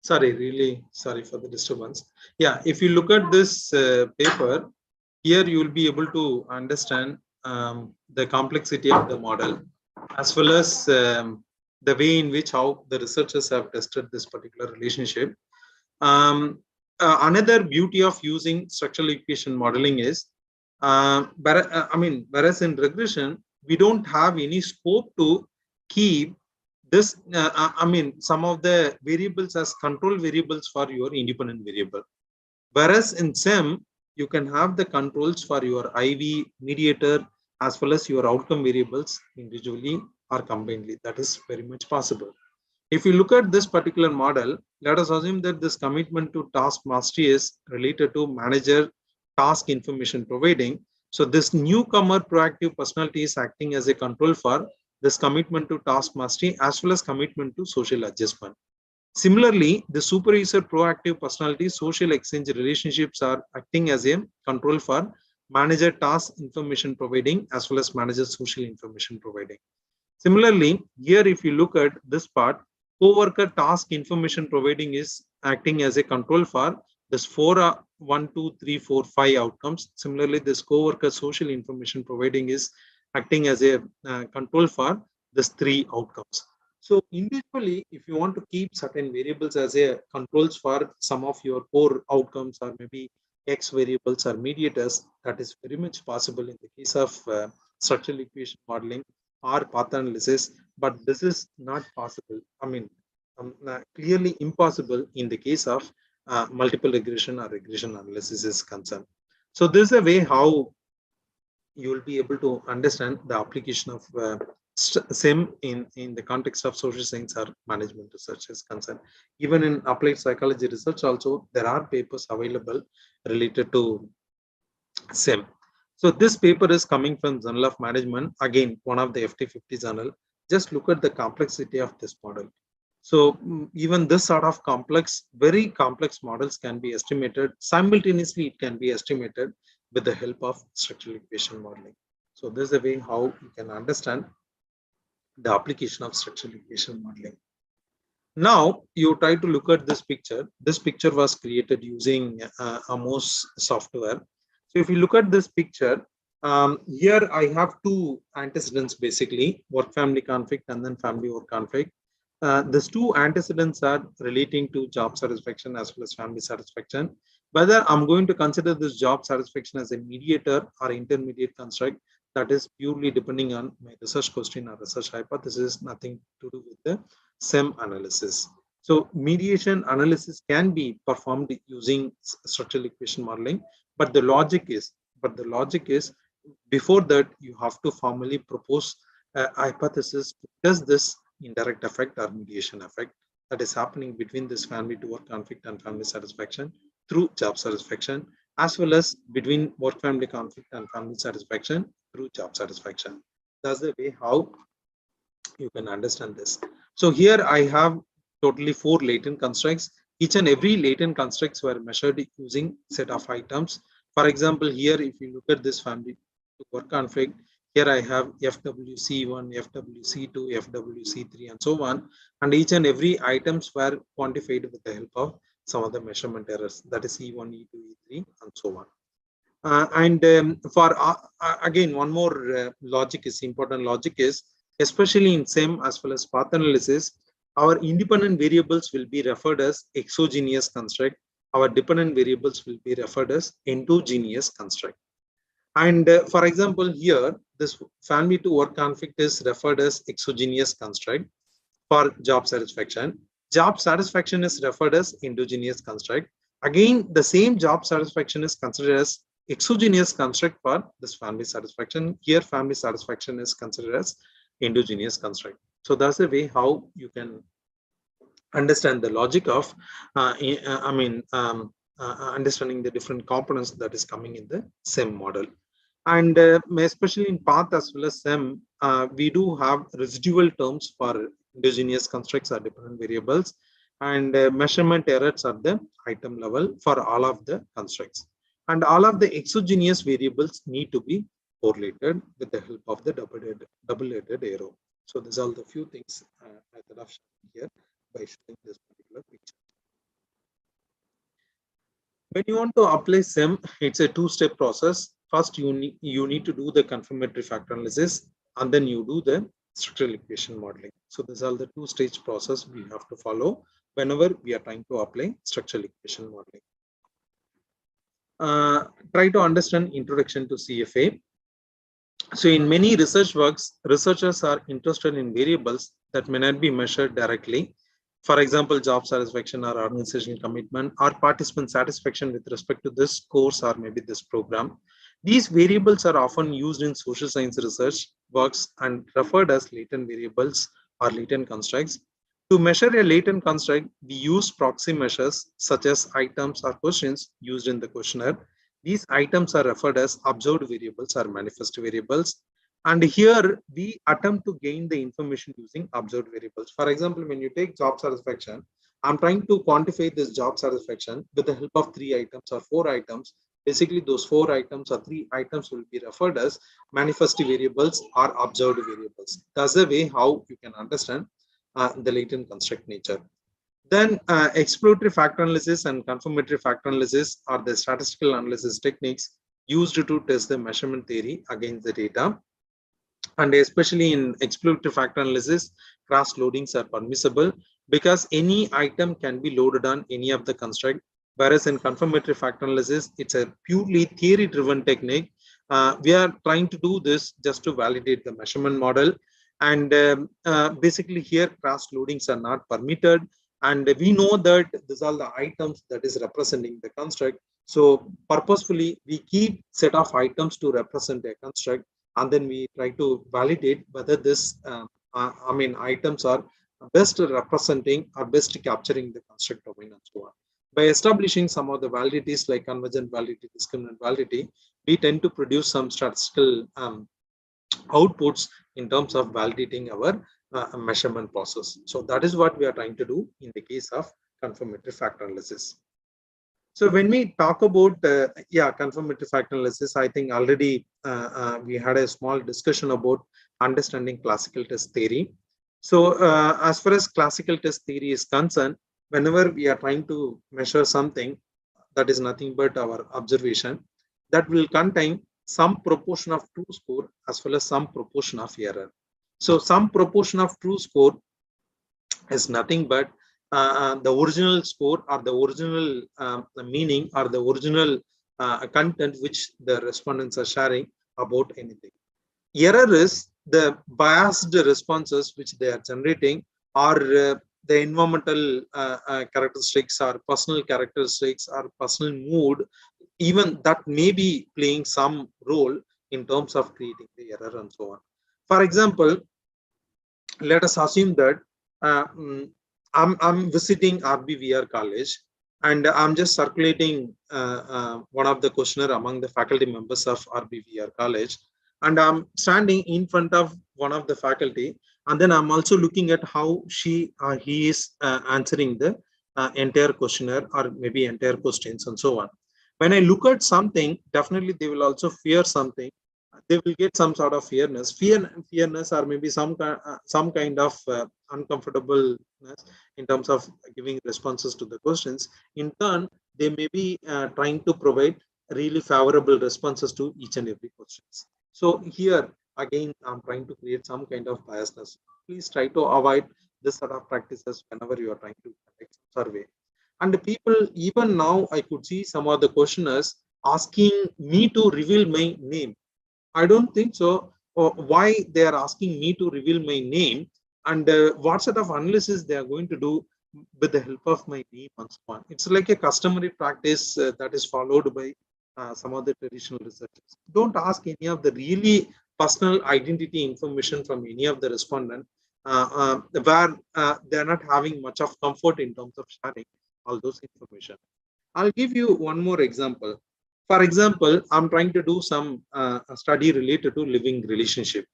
Sorry, really sorry for the disturbance. Yeah, if you look at this paper, here you will be able to understand the complexity of the model, as well as the way in which how the researchers have tested this particular relationship. Another beauty of using structural equation modeling is, whereas in regression, we don't have any scope to keep this, some of the variables as control variables for your independent variable. Whereas in SEM, you can have the controls for your IV mediator as well as your outcome variables individually or combinedly. That is very much possible. If you look at this particular model, let us assume that this commitment to task mastery is related to manager task information providing. So this newcomer proactive personality is acting as a control for this commitment to task mastery as well as commitment to social adjustment. Similarly, the superuser proactive personality social exchange relationships are acting as a control for manager task information providing as well as manager social information providing. Similarly, here if you look at this part, co-worker task information providing is acting as a control for this 1, 2, 3, 4, 5 outcomes. Similarly, this co-worker social information providing is acting as a control for this 3 outcomes. So individually, if you want to keep certain variables as a controls for some of your core outcomes or maybe X variables or mediators, that is very much possible in the case of structural equation modeling or path analysis, but this is not possible. Clearly impossible in the case of multiple regression or regression analysis is concerned. So this is a way how you will be able to understand the application of SEM in the context of social science or management research is concerned. Even in applied psychology research also, there are papers available related to SEM. So this paper is coming from Journal of Management, again, one of the FT50 journal. Just look at the complexity of this model. So even this sort of complex, very complex models can be estimated simultaneously. It can be estimated with the help of structural equation modeling. So this is a way how you can understand the application of structural equation modeling. Now you try to look at this picture. This picture was created using Amos software. So if you look at this picture, here I have 2 antecedents basically, work family conflict and then family work conflict. These 2 antecedents are relating to job satisfaction as well as family satisfaction. Whether I'm going to consider this job satisfaction as a mediator or intermediate construct, that is purely depending on my research question or research hypothesis, nothing to do with the SEM analysis. So mediation analysis can be performed using structural equation modeling, but the logic is before that you have to formally propose a hypothesis to test this indirect effect or mediation effect that is happening between this family to work conflict and family satisfaction through job satisfaction, as well as between work family conflict and family satisfaction through job satisfaction. That's the way how you can understand this. So here I have totally 4 latent constructs. Each and every latent constructs were measured using set of items. For example, here if you look at this family to work conflict, here I have FWC1, FWC2, FWC3 and so on, and each and every items were quantified with the help of some of the measurement errors, that is E1, E2, E3 and so on. Again, one more logic is important. Logic is, especially in SEM as well as path analysis, our independent variables will be referred as exogenous construct. Our dependent variables will be referred as endogenous construct. And for example, here this family to work conflict is referred as exogenous construct for job satisfaction. Job satisfaction is referred as endogenous construct. Again, the same job satisfaction is considered as exogenous construct for this family satisfaction. Here, family satisfaction is considered as endogenous construct. So that's the way how you can understand the logic of, understanding the different components that is coming in the SEM model. And especially in path as well as SEM, we do have residual terms for endogenous constructs or dependent variables, and measurement errors at the item level for all of the constructs. And all of the exogenous variables need to be correlated with the help of the double-headed arrow. So these are the few things I thought of here by showing this particular picture. When you want to apply SEM, it's a two-step process. First, you need to do the confirmatory factor analysis, and then you do the structural equation modeling. So these are the two-stage process we have to follow whenever we are trying to apply structural equation modeling. Try to understand introduction to CFA. So in many research works, researchers are interested in variables that may not be measured directly. For example, job satisfaction or organizational commitment or participant satisfaction with respect to this course or maybe this program. These variables are often used in social science research works and referred as latent variables or latent constructs. To measure a latent construct, we use proxy measures such as items or questions used in the questionnaire. These items are referred as observed variables or manifest variables. And here we attempt to gain the information using observed variables. For example, when you take job satisfaction, I'm trying to quantify this job satisfaction with the help of 3 items or 4 items. Basically, those 4 items or 3 items will be referred as manifest variables or observed variables. That's the way how you can understand the latent construct nature. Then exploratory factor analysis and confirmatory factor analysis are the statistical analysis techniques used to test the measurement theory against the data. And especially in exploratory factor analysis, cross loadings are permissible because any item can be loaded on any of the construct. Whereas in confirmatory factor analysis, it's a purely theory driven technique. We are trying to do this just to validate the measurement model. And basically here cross loadings are not permitted. And we know that these are the items that is representing the construct. So purposefully, we keep set of items to represent a construct, and then we try to validate whether this, items are best representing or best capturing the construct domain and so on. By establishing some of the validities like convergent validity, discriminant validity, we tend to produce some statistical outputs in terms of validating our measurement process. So that is what we are trying to do in the case of confirmatory factor analysis. So when we talk about confirmatory factor analysis, I think already we had a small discussion about understanding classical test theory. So as far as classical test theory is concerned, whenever we are trying to measure something that is nothing but our observation, that will contain some proportion of true score as well as some proportion of error. So some proportion of true score is nothing but the original score or the original meaning or the original content which the respondents are sharing about anything. Error is the biased responses which they are generating, or the environmental characteristics or personal characteristics or personal mood, even that may be playing some role in terms of creating the error and so on. For example, let us assume that I'm visiting RBVR college and I'm just circulating one of the questionnaire among the faculty members of RBVR college, and I'm standing in front of one of the faculty, and then I'm also looking at how she or he is answering the entire questionnaire or maybe entire questions and so on. When I look at something, definitely they will also fear something. They will get some sort of fearness, or maybe some kind of uncomfortableness in terms of giving responses to the questions. In turn, they may be trying to provide really favorable responses to each and every question. So here again, I'm trying to create some kind of biasness. Please try to avoid this sort of practices whenever you are trying to conduct survey. And the people, even now, I could see some of the questioners asking me to reveal my name. I don't think so. Why they are asking me to reveal my name, and what sort of analysis they are going to do with the help of my name and so on. It's like a customary practice that is followed by some of the traditional researchers. Don't ask any of the really personal identity information from any of the respondent where they are not having much of comfort in terms of sharing all those information. I'll give you one more example. For example, I'm trying to do some study related to living relationship.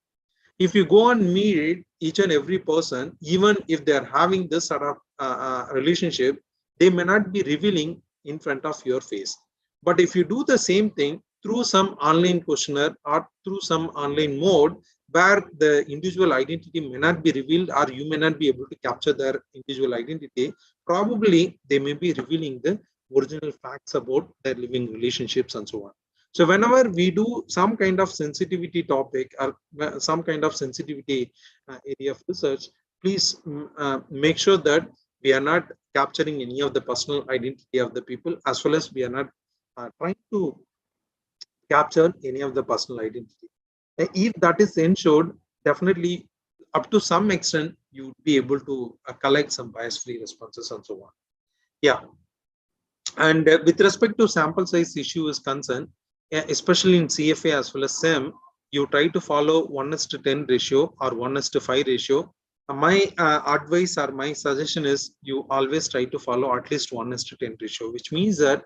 If you go and meet each and every person, even if they are having this sort of relationship, they may not be revealing in front of your face. But if you do the same thing through some online questionnaire or through some online mode where the individual identity may not be revealed, or you may not be able to capture their individual identity, probably they may be revealing the original facts about their living relationships and so on. So whenever we do some kind of sensitivity topic or some kind of sensitivity area of research, please make sure that we are not capturing any of the personal identity of the people, as well as we are not trying to capture any of the personal identity. If that is ensured, definitely up to some extent, you would be able to collect some bias-free responses and so on. Yeah. And with respect to sample size issue is concerned, especially in CFA as well as SEM, you try to follow 1:10 ratio or 1:5 ratio. My advice or my suggestion is you always try to follow at least 1:10 ratio, which means that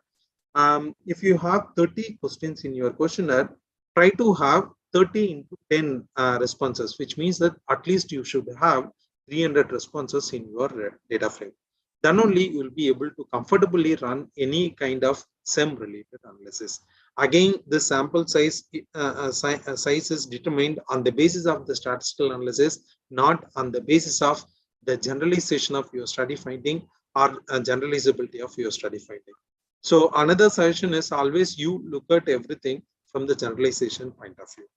if you have 30 questions in your questionnaire, try to have 30 into 10 responses, which means that at least you should have 300 responses in your data frame. Then only you will be able to comfortably run any kind of SEM related analysis. Again, the sample size size is determined on the basis of the statistical analysis, not on the basis of the generalization of your study finding or generalizability of your study finding. So another suggestion is always you look at everything from the generalization point of view.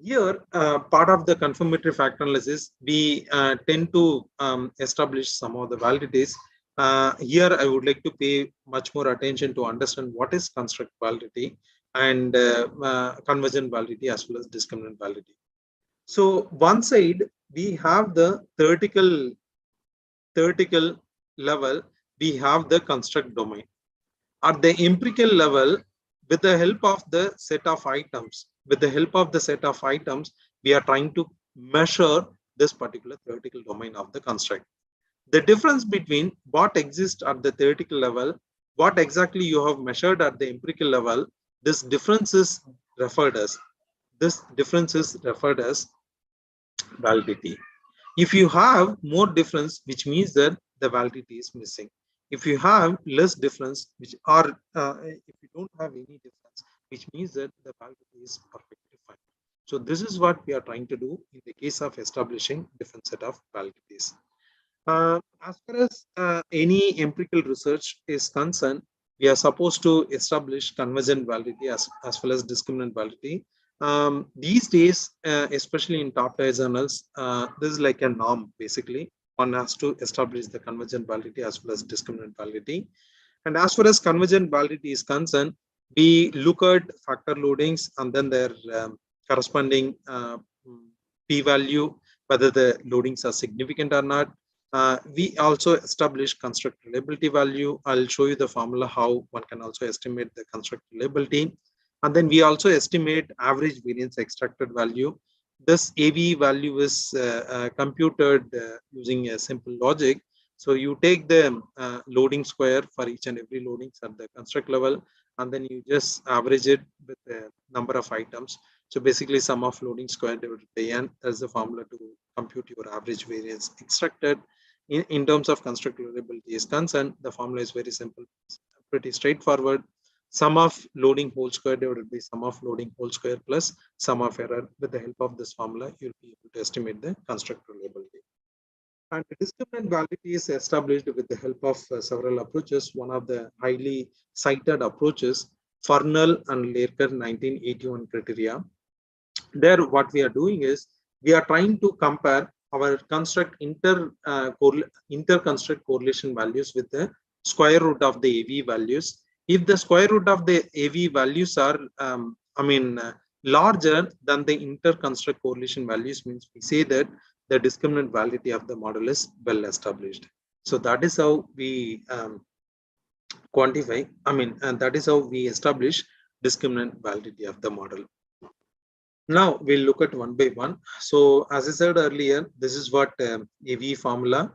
Here, part of the confirmatory factor analysis, we tend to establish some of the validities. Here, I would like to pay much more attention to understand what is construct validity and convergent validity as well as discriminant validity. So one side, we have the theoretical level, we have the construct domain. At the empirical level, with the help of the set of items, we are trying to measure this particular theoretical domain of the construct. The difference between what exists at the theoretical level, what exactly you have measured at the empirical level, this difference is referred as validity. If you have more difference, which means that the validity is missing. If you have less difference, if you don't have any difference, which means that the validity is perfectly fine. So this is what we are trying to do in the case of establishing different set of validities. As far as any empirical research is concerned, we are supposed to establish convergent validity as well as discriminant validity. These days, especially in top tier journals, this is like a norm. Basically, one has to establish the convergent validity as well as discriminant validity. And as far as convergent validity is concerned, we look at factor loadings and then their corresponding p-value, whether the loadings are significant or not. We also establish construct reliability value. I'll show you the formula how one can also estimate the construct reliability. And then we also estimate average variance extracted value. This AV value is computed using a simple logic. So you take the loading square for each and every loadings at the construct level, and then you just average it with the number of items. So basically sum of loading square divided by n. That's the formula to compute your average variance extracted. In terms of construct reliability is concerned, the formula is very simple, pretty straightforward. Sum of loading whole square divided by sum of loading whole square plus sum of error. With the help of this formula, you'll be able to estimate the construct reliability. And the discriminant validity is established with the help of several approaches. One of the highly cited approaches, Furnell and Lerker 1981 criteria. There, what we are doing is we are trying to compare our construct inter-construct correlation values with the square root of the AV values. If the square root of the AV values are, larger than the inter-construct correlation values, means we say that the discriminant validity of the model is well established. So that is how we quantify, and that is how we establish discriminant validity of the model. Now we'll look at one by one. So as I said earlier, this is what AV formula.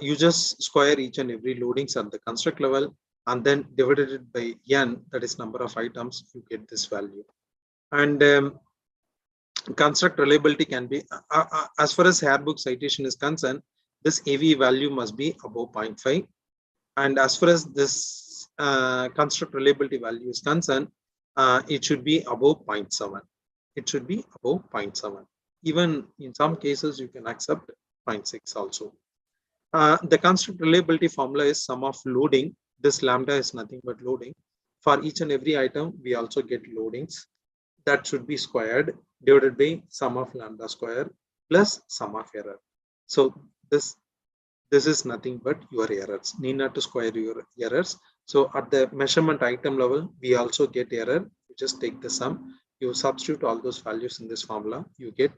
You just square each and every loadings at the construct level and then divided it by n, that is number of items, you get this value. And construct reliability can be, as far as Hairbook citation is concerned, this AV value must be above 0.5. And as far as this construct reliability value is concerned, it should be above 0.7. It should be above 0.7. Even in some cases, you can accept 0.6 also. The construct reliability formula is sum of loading. This lambda is nothing but loading. For each and every item, we also get loadings. That should be squared divided by sum of lambda square plus sum of error. So this is nothing but your errors. Need not to square your errors. So at the measurement item level, we also get error. You just take the sum, you substitute all those values in this formula, you get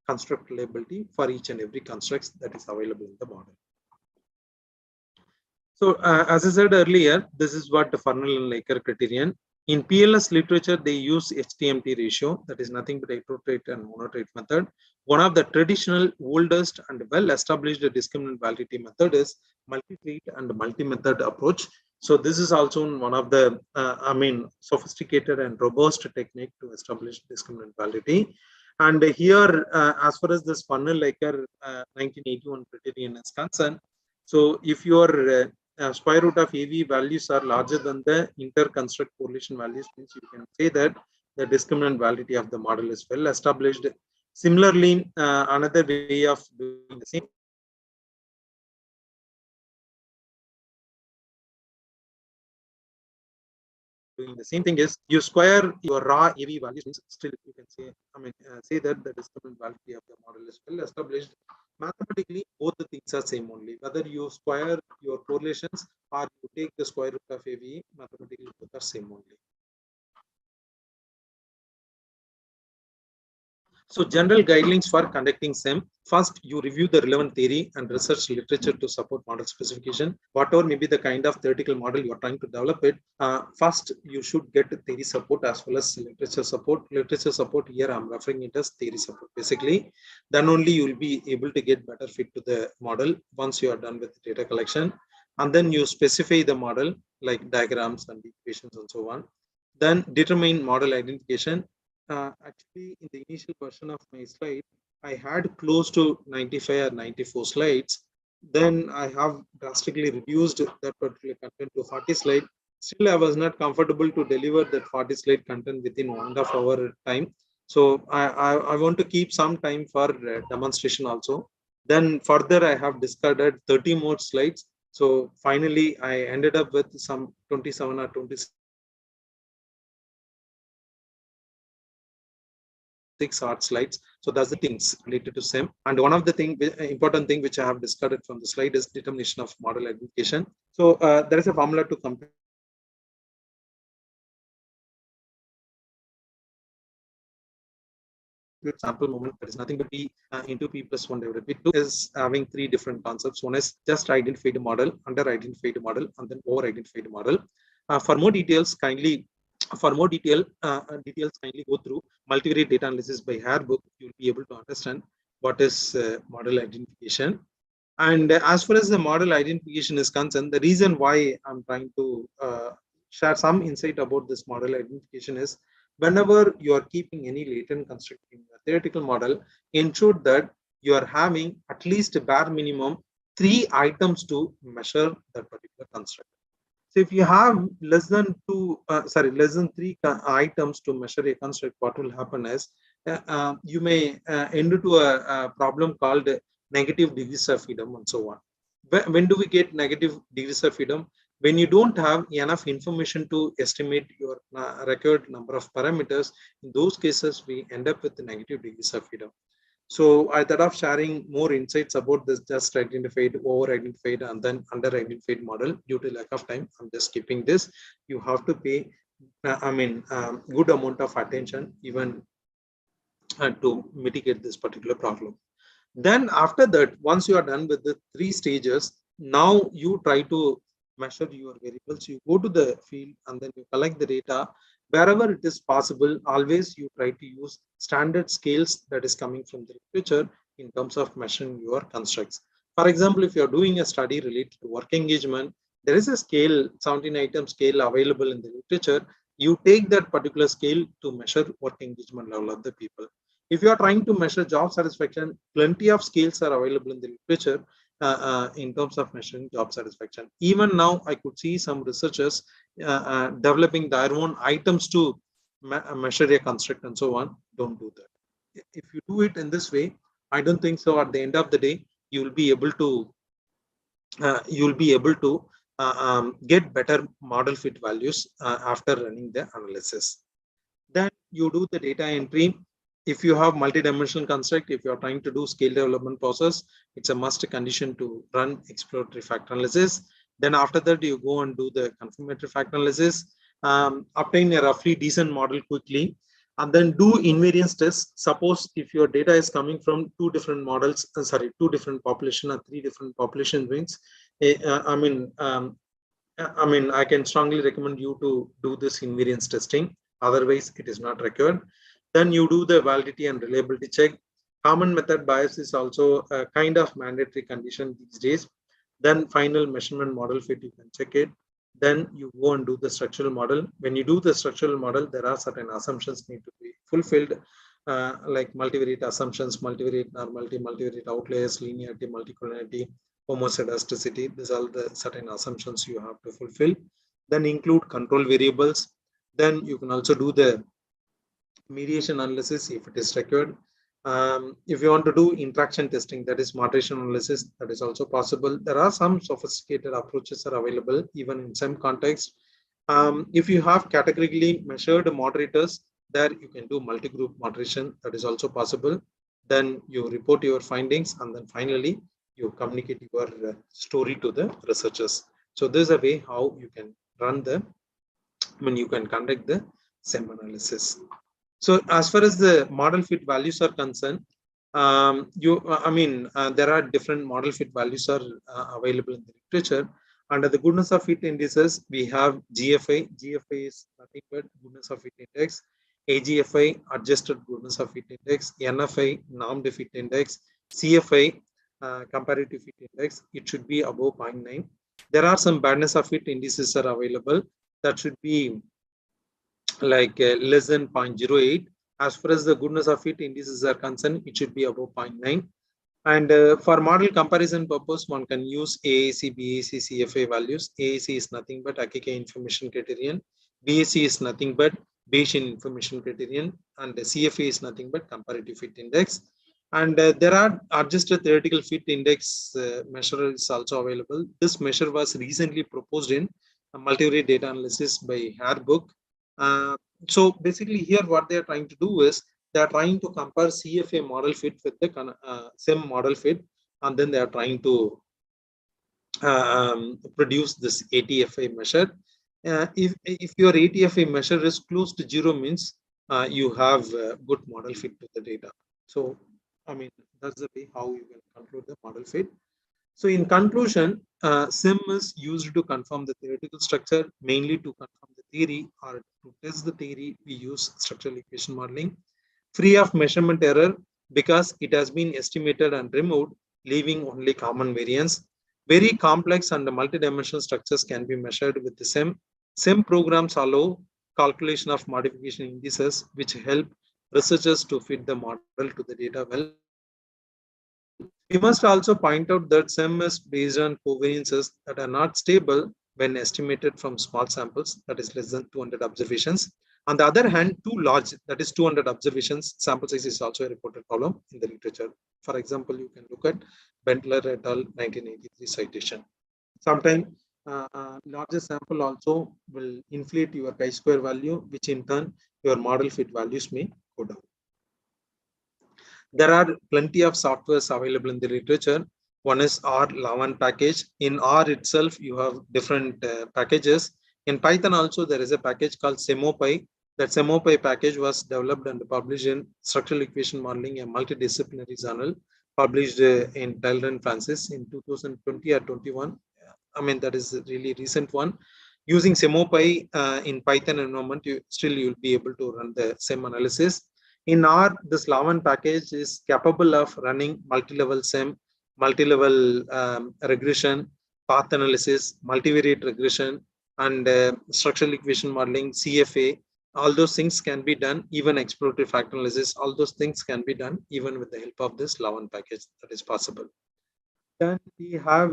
construct reliability for each and every constructs that is available in the model. So as I said earlier, this is what the Fernald and Laker criterion. In PLS literature, they use HTMT ratio, that is nothing but heterotrait and monotrait method. One of the traditional, oldest and well-established discriminant validity method is multi-trait and multi-method approach. So this is also one of the, sophisticated and robust technique to establish discriminant validity. And here, as far as this Fernald-Laker 1981 criterion is concerned, so if your square root of AV values are larger than the inter-construct correlation values, means you can say that the discriminant validity of the model is well established. Similarly, another way of doing the same thing is you square your raw AV values, means still you can say, say that the discriminant validity of the model is well established. Mathematically, both the things are same only. Whether you square your correlations or you take the square root of AV, mathematically both are same only. So general guidelines for conducting SEM. First, you review the relevant theory and research literature to support model specification. Whatever may be the kind of theoretical model you are trying to develop it, first you should get theory support as well as literature support. Literature support here I'm referring it as theory support. Basically, then only you will be able to get better fit to the model once you are done with data collection. And then you specify the model like diagrams and equations and so on. Then determine model identification. Actually, in the initial version of my slide, I had close to 95 or 94 slides. Then I have drastically reduced that particular content to 40 slides. Still, I was not comfortable to deliver that 40 slide content within 1.5 hour time. So I want to keep some time for demonstration also. Then further, I have discarded 30 more slides. So finally, I ended up with some 27 or 26 art slides. So that's the things related to SEM. And one of the important thing which I have discarded from the slide is determination of model identification. So there is a formula to compare sample moment, that is nothing but P into P plus 1 divided by 2 is having three different concepts. One is just identified model, under identified model, and then over identified model. For more details, kindly kindly go through multivariate data analysis by Hare book. You'll be able to understand what is model identification. And as far as the model identification is concerned, the reason why I'm trying to share some insight about this model identification is whenever you are keeping any latent construct in your theoretical model, ensure that you are having at least a bare minimum 3 items to measure that particular construct. So if you have less than 3 items to measure a construct, what will happen is you may end into a problem called negative degrees of freedom and so on. When do we get negative degrees of freedom? When you don't have enough information to estimate your required number of parameters. In those cases, we end up with the negative degrees of freedom. So I thought of sharing more insights about this just identified, over identified, and then under identified model. Due to lack of time, I'm just skipping this. You have to pay, good amount of attention even to mitigate this particular problem. Then after that, once you are done with the 3 stages, now you try to measure your variables. You go to the field and then you collect the data. Wherever it is possible, always you try to use standard scales that is coming from the literature in terms of measuring your constructs. For example, if you are doing a study related to work engagement, there is a scale, 17-item scale available in the literature. You take that particular scale to measure work engagement level of the people. If you are trying to measure job satisfaction, plenty of scales are available in the literature in terms of measuring job satisfaction. Even now, I could see some researchers developing their own items to measure a construct and so on. Don't do that. If you do it in this way, I don't think so. At the end of the day, you will be able to you'll be able to get better model fit values after running the analysis. Then you do the data entry. If you have multi-dimensional construct, if you're trying to do scale development process, it's a must condition to run exploratory factor analysis. Then after that, you go and do the confirmatory factor analysis, obtain a roughly decent model quickly, and then do invariance tests. Suppose if your data is coming from two different models, two different population or three different population ranges, I can strongly recommend you to do this invariance testing. Otherwise, it is not required. Then you do the validity and reliability check. Common method bias is also a kind of mandatory condition these days. Then final measurement model fit, you can check it. Then you go and do the structural model. When you do the structural model, there are certain assumptions need to be fulfilled, like multivariate assumptions, multivariate normality, multivariate outliers, linearity, multicollinearity, homoscedasticity. These are the certain assumptions you have to fulfill. Then include control variables. Then you can also do the mediation analysis if it is required. If you want to do interaction testing, that is moderation analysis, that is also possible. There are some sophisticated approaches are available even in some context. If you have categorically measured moderators, there you can do multi-group moderation, that is also possible. Then you report your findings, and then finally you communicate your story to the researchers. So this is a way how you can run the, you can conduct the SEM analysis. So as far as the model fit values are concerned, there are different model fit values are available in the literature. Under the goodness of fit indices, we have GFI. GFI is nothing but goodness of fit index. AGFI, adjusted goodness of fit index. NFI, normed fit index. CFI, comparative fit index. It should be above 0.9. There are some badness of fit indices are available that should be like less than 0.08. As far as the goodness of fit indices are concerned, it should be above 0.9. And for model comparison purpose, one can use AAC, BAC, CFA values. AAC is nothing but Akika information criterion. BAC is nothing but Bayesian information criterion. And the CFA is nothing but comparative fit index. And there are adjusted theoretical fit index measure is also available. This measure was recently proposed in a multivariate data analysis by Hairbook. So basically here what they are trying to do is they are trying to compare CFA model fit with the SEM model fit, and then they are trying to produce this ATFA measure. If your ATFA measure is close to 0 means you have good model fit to the data. So that's the way how you can conclude the model fit. So in conclusion, SEM is used to confirm the theoretical structure, mainly to confirm the theory, or to test the theory, we use structural equation modeling. Free of measurement error because it has been estimated and removed, leaving only common variance. Very complex and multidimensional structures can be measured with the SEM. SEM programs allow calculation of modification indices, which help researchers to fit the model to the data well. We must also point out that SEM is based on covariances that are not stable when estimated from small samples, that is less than 200 observations. On the other hand, too large, that is 200 observations, sample size is also a reported problem in the literature. For example, you can look at Bentler et al. 1983 citation. Sometimes larger sample also will inflate your chi-square value, which in turn your model fit values may go down. There are plenty of softwares available in the literature. One is R11 package. In R itself, you have different packages. In Python also, there is a package called SEMOPy. That SEMOPy package was developed and published in Structural Equation Modeling, a multidisciplinary journal, published in Taylor and Francis in 2020 or 21. That is a really recent one. Using SEMOPy in Python environment, you'll be able to run the SEM analysis. In R, this Lavan package is capable of running multi-level SEM, multi-level regression, path analysis, multivariate regression, and structural equation modeling, CFA. All those things can be done, even exploratory factor analysis, all those things can be done even with the help of this Lavan package. That is possible. Then we have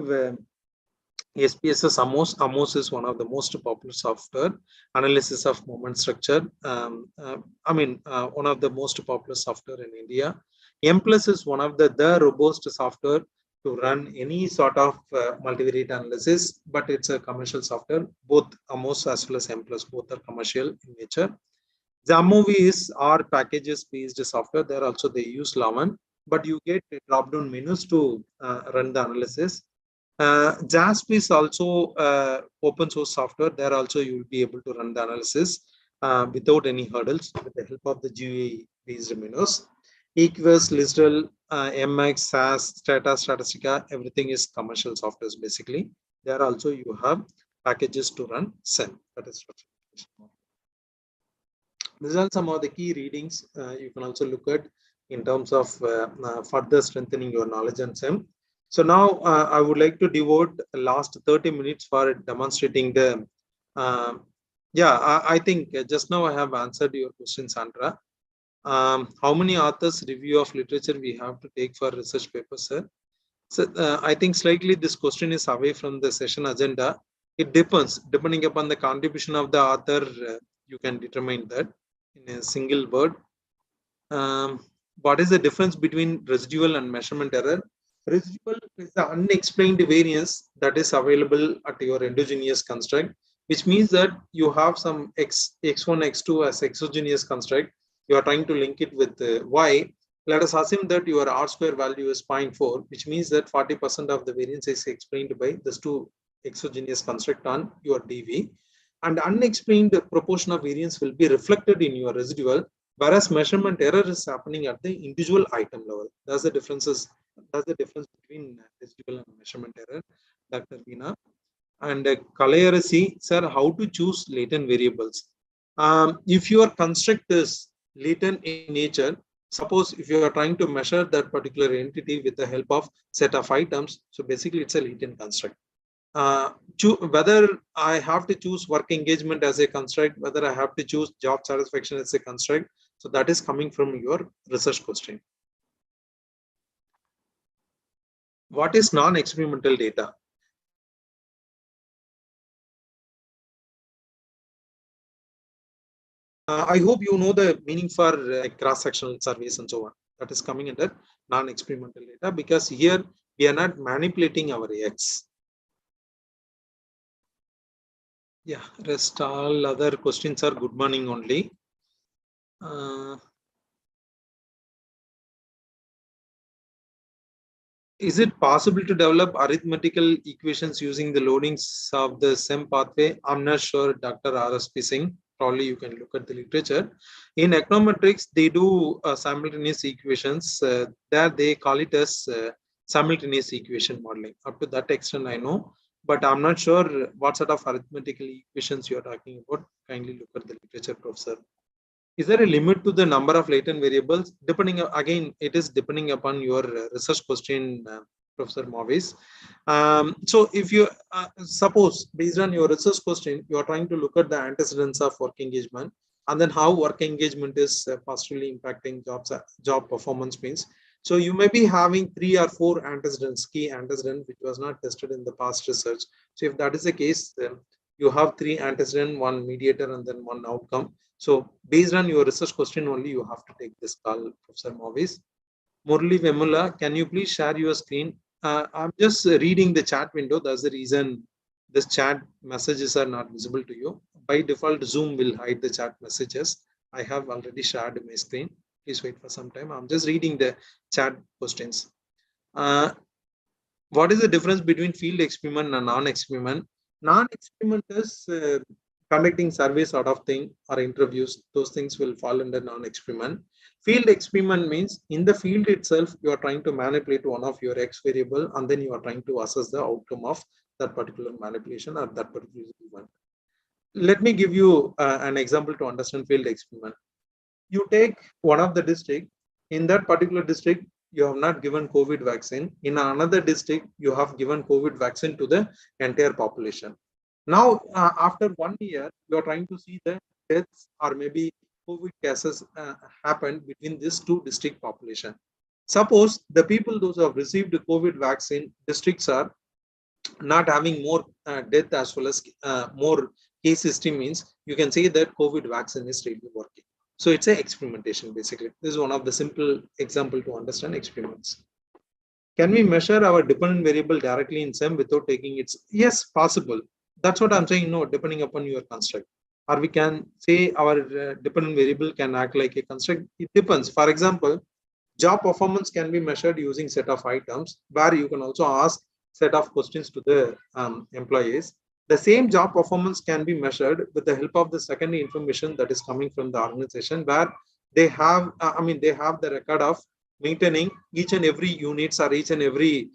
SPSS AMOS. AMOS is one of the most popular software, analysis of moment structure. One of the most popular software in India. M+ is one of the robust software to run any sort of multivariate analysis, but it's a commercial software. Both Amos as well as M+, both are commercial in nature. Jamovi is our packages based software. There also they use Lavan, but you get drop down menus to run the analysis. JASP is also open source software. There also you will be able to run the analysis without any hurdles with the help of the GUI based menus. Equus, Lisdal, MX, SAS, Strata, Statistica, everything is commercial softwares basically. There also you have packages to run SEM. That is these are some of the key readings you can also look at in terms of further strengthening your knowledge on SEM. So now I would like to devote the last 30 minutes for demonstrating the, I think just now I have answered your question, Sandra. How many authors review of literature we have to take for research papers, sir? So I think slightly this question is away from the session agenda. It depends, depending upon the contribution of the author, you can determine that in a single word. What is the difference between residual and measurement error? Residual is the unexplained variance that is available at your endogenous construct, which means that you have some x1, x2 as exogenous construct. You are trying to link it with y. Let us assume that your R square value is 0.4, which means that 40% of the variance is explained by these two exogenous construct on your DV. And unexplained proportion of variance will be reflected in your residual, whereas measurement error is happening at the individual item level. That's the differences. That's the difference between residual and measurement error, Dr. Veena. And Kalayarasi, sir, how to choose latent variables? If your construct is latent in nature, suppose if you are trying to measure that particular entity with the help of set of items, so basically it's a latent construct. Whether I have to choose work engagement as a construct, whether I have to choose job satisfaction as a construct, so that is coming from your research question. What is non-experimental data? I hope you know the meaning for cross-sectional surveys and so on. That is coming under non-experimental data, because here we are not manipulating our X. Yeah, rest all other questions are good morning only. Is it possible to develop arithmetical equations using the loadings of the SEM pathway? I'm not sure, Dr. R.S.P. Singh. Probably you can look at the literature. In econometrics, they do simultaneous equations. There they call it as simultaneous equation modeling. Up to that extent, I know. But I'm not sure what sort of arithmetical equations you're talking about. Kindly look at the literature, Professor. Is there a limit to the number of latent variables? Depending, again, it is depending upon your research question, Professor Mavis. So if you suppose based on your research question, you are trying to look at the antecedents of work engagement and then how work engagement is positively impacting job performance means. So you may be having 3 or 4 antecedents, key antecedent, which was not tested in the past research. So if that is the case, then you have 3 antecedent, 1 mediator, and then 1 outcome. So based on your research question only, you have to take this call, Professor Mavis. Murli Vemula, can you please share your screen? I'm just reading the chat window. That's the reason this chat messages are not visible to you. By default, Zoom will hide the chat messages. I have already shared my screen. Please wait for some time. I'm just reading the chat questions. What is the difference between field experiment and non-experiment? Non-experiment is conducting surveys sort of thing or interviews. Those things will fall under non-experiment. Field experiment means in the field itself, you are trying to manipulate one of your X variable and then you are trying to assess the outcome of that particular manipulation or that particular event. Let me give you an example to understand field experiment. You take one of the district. In that particular district, you have not given COVID vaccine. In another district, you have given COVID vaccine to the entire population. Now, after 1 year, you are trying to see the deaths or maybe COVID cases happened between these 2 district population. Suppose the people those who have received the COVID vaccine districts are not having more death as well as more case history means you can say that COVID vaccine is really working. So it's an experimentation basically. This is one of the simple example to understand experiments. Can we measure our dependent variable directly in SEM without taking its? Yes, possible. That's what I'm saying. No, depending upon your construct. Or we can say our dependent variable can act like a construct. It depends. For example, job performance can be measured using set of items, where you can also ask set of questions to the employees. The same job performance can be measured with the help of the secondary information that is coming from the organization, where they have, they have the record of maintaining each and every units or each and every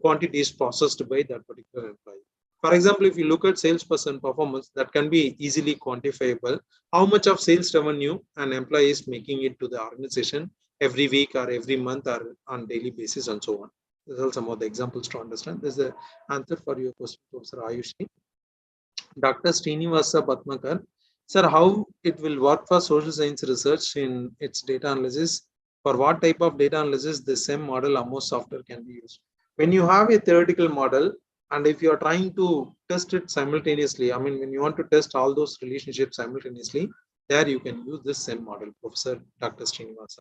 quantity is processed by that particular employee. For example, if you look at salesperson performance, that can be easily quantifiable. How much of sales revenue an employee is making it to the organization every week or every month or on daily basis and so on. These are some of the examples to understand. This is the answer for your question, Professor Ayushi. Dr. Srinivasa Patmakar. Sir, how it will work for social science research in its data analysis? For what type of data analysis the same model AMOS software can be used? When you have a theoretical model, and if you are trying to test it simultaneously, when you want to test all those relationships simultaneously, there you can use this same model, Professor Dr. Srinivasa.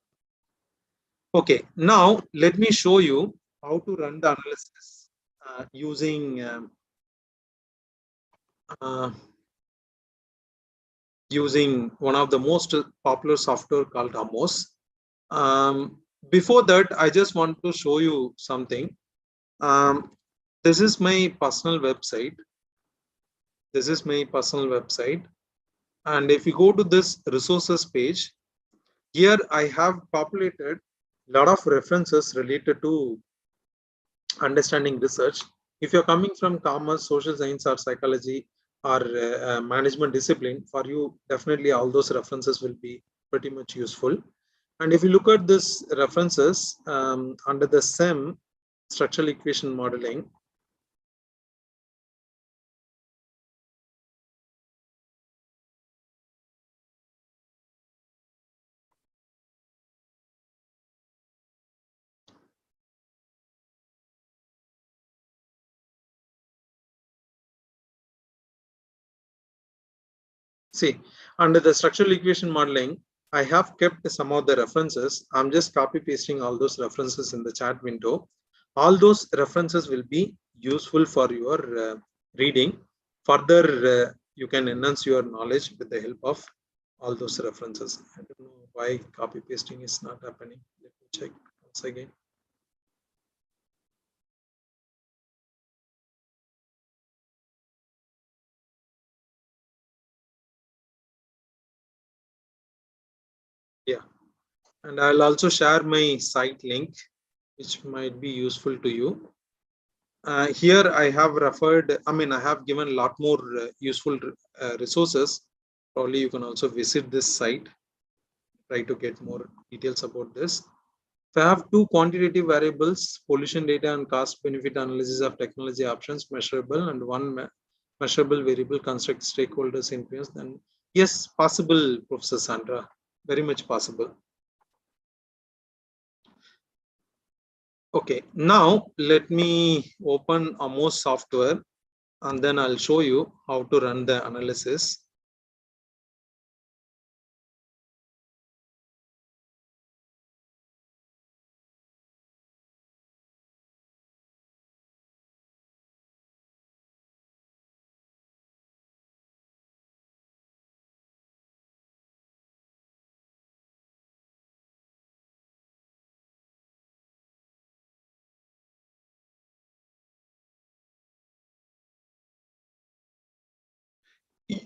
Okay, now let me show you how to run the analysis using one of the most popular software called AMOS. Before that, I just want to show you something. This is my personal website. This is my personal website. And if you go to this resources page, here I have populated a lot of references related to understanding research. If you're coming from commerce, social science, or psychology, or management discipline, for you, definitely all those references will be pretty much useful. And if you look at this references under the SEM, structural equation modeling, see, under the structural equation modeling, I have kept some of the references. I'm just copy pasting all those references in the chat window. All those references will be useful for your reading. Further, you can enhance your knowledge with the help of all those references. I don't know why copy pasting is not happening. Let me check once again. Yeah, and I'll also share my site link, which might be useful to you. Here I have referred, I have given a lot more useful resources. Probably you can also visit this site, try to get more details about this. If I have two quantitative variables, pollution data and cost benefit analysis of technology options measurable, and one measurable variable construct stakeholders influence, then yes, possible, Professor Sandra, very much possible. Okay, now let me open AMOS software and then I'll show you how to run the analysis.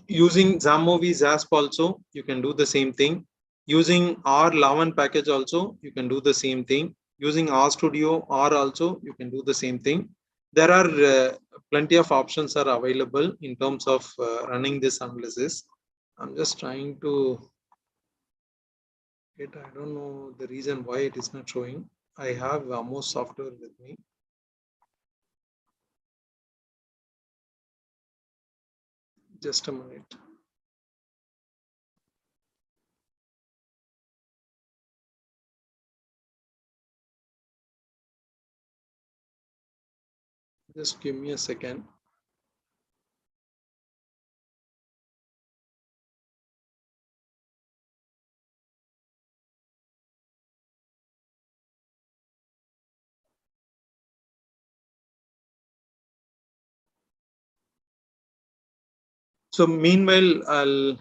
Using Zamovi ZASP also, you can do the same thing. Using R11 package also, you can do the same thing. Using RStudio R also, you can do the same thing. There are plenty of options are available in terms of running this analysis. I'm just trying to get, I don't know the reason why it is not showing. I have AMOS software with me. Just a minute. Just give me a second. So meanwhile, I'll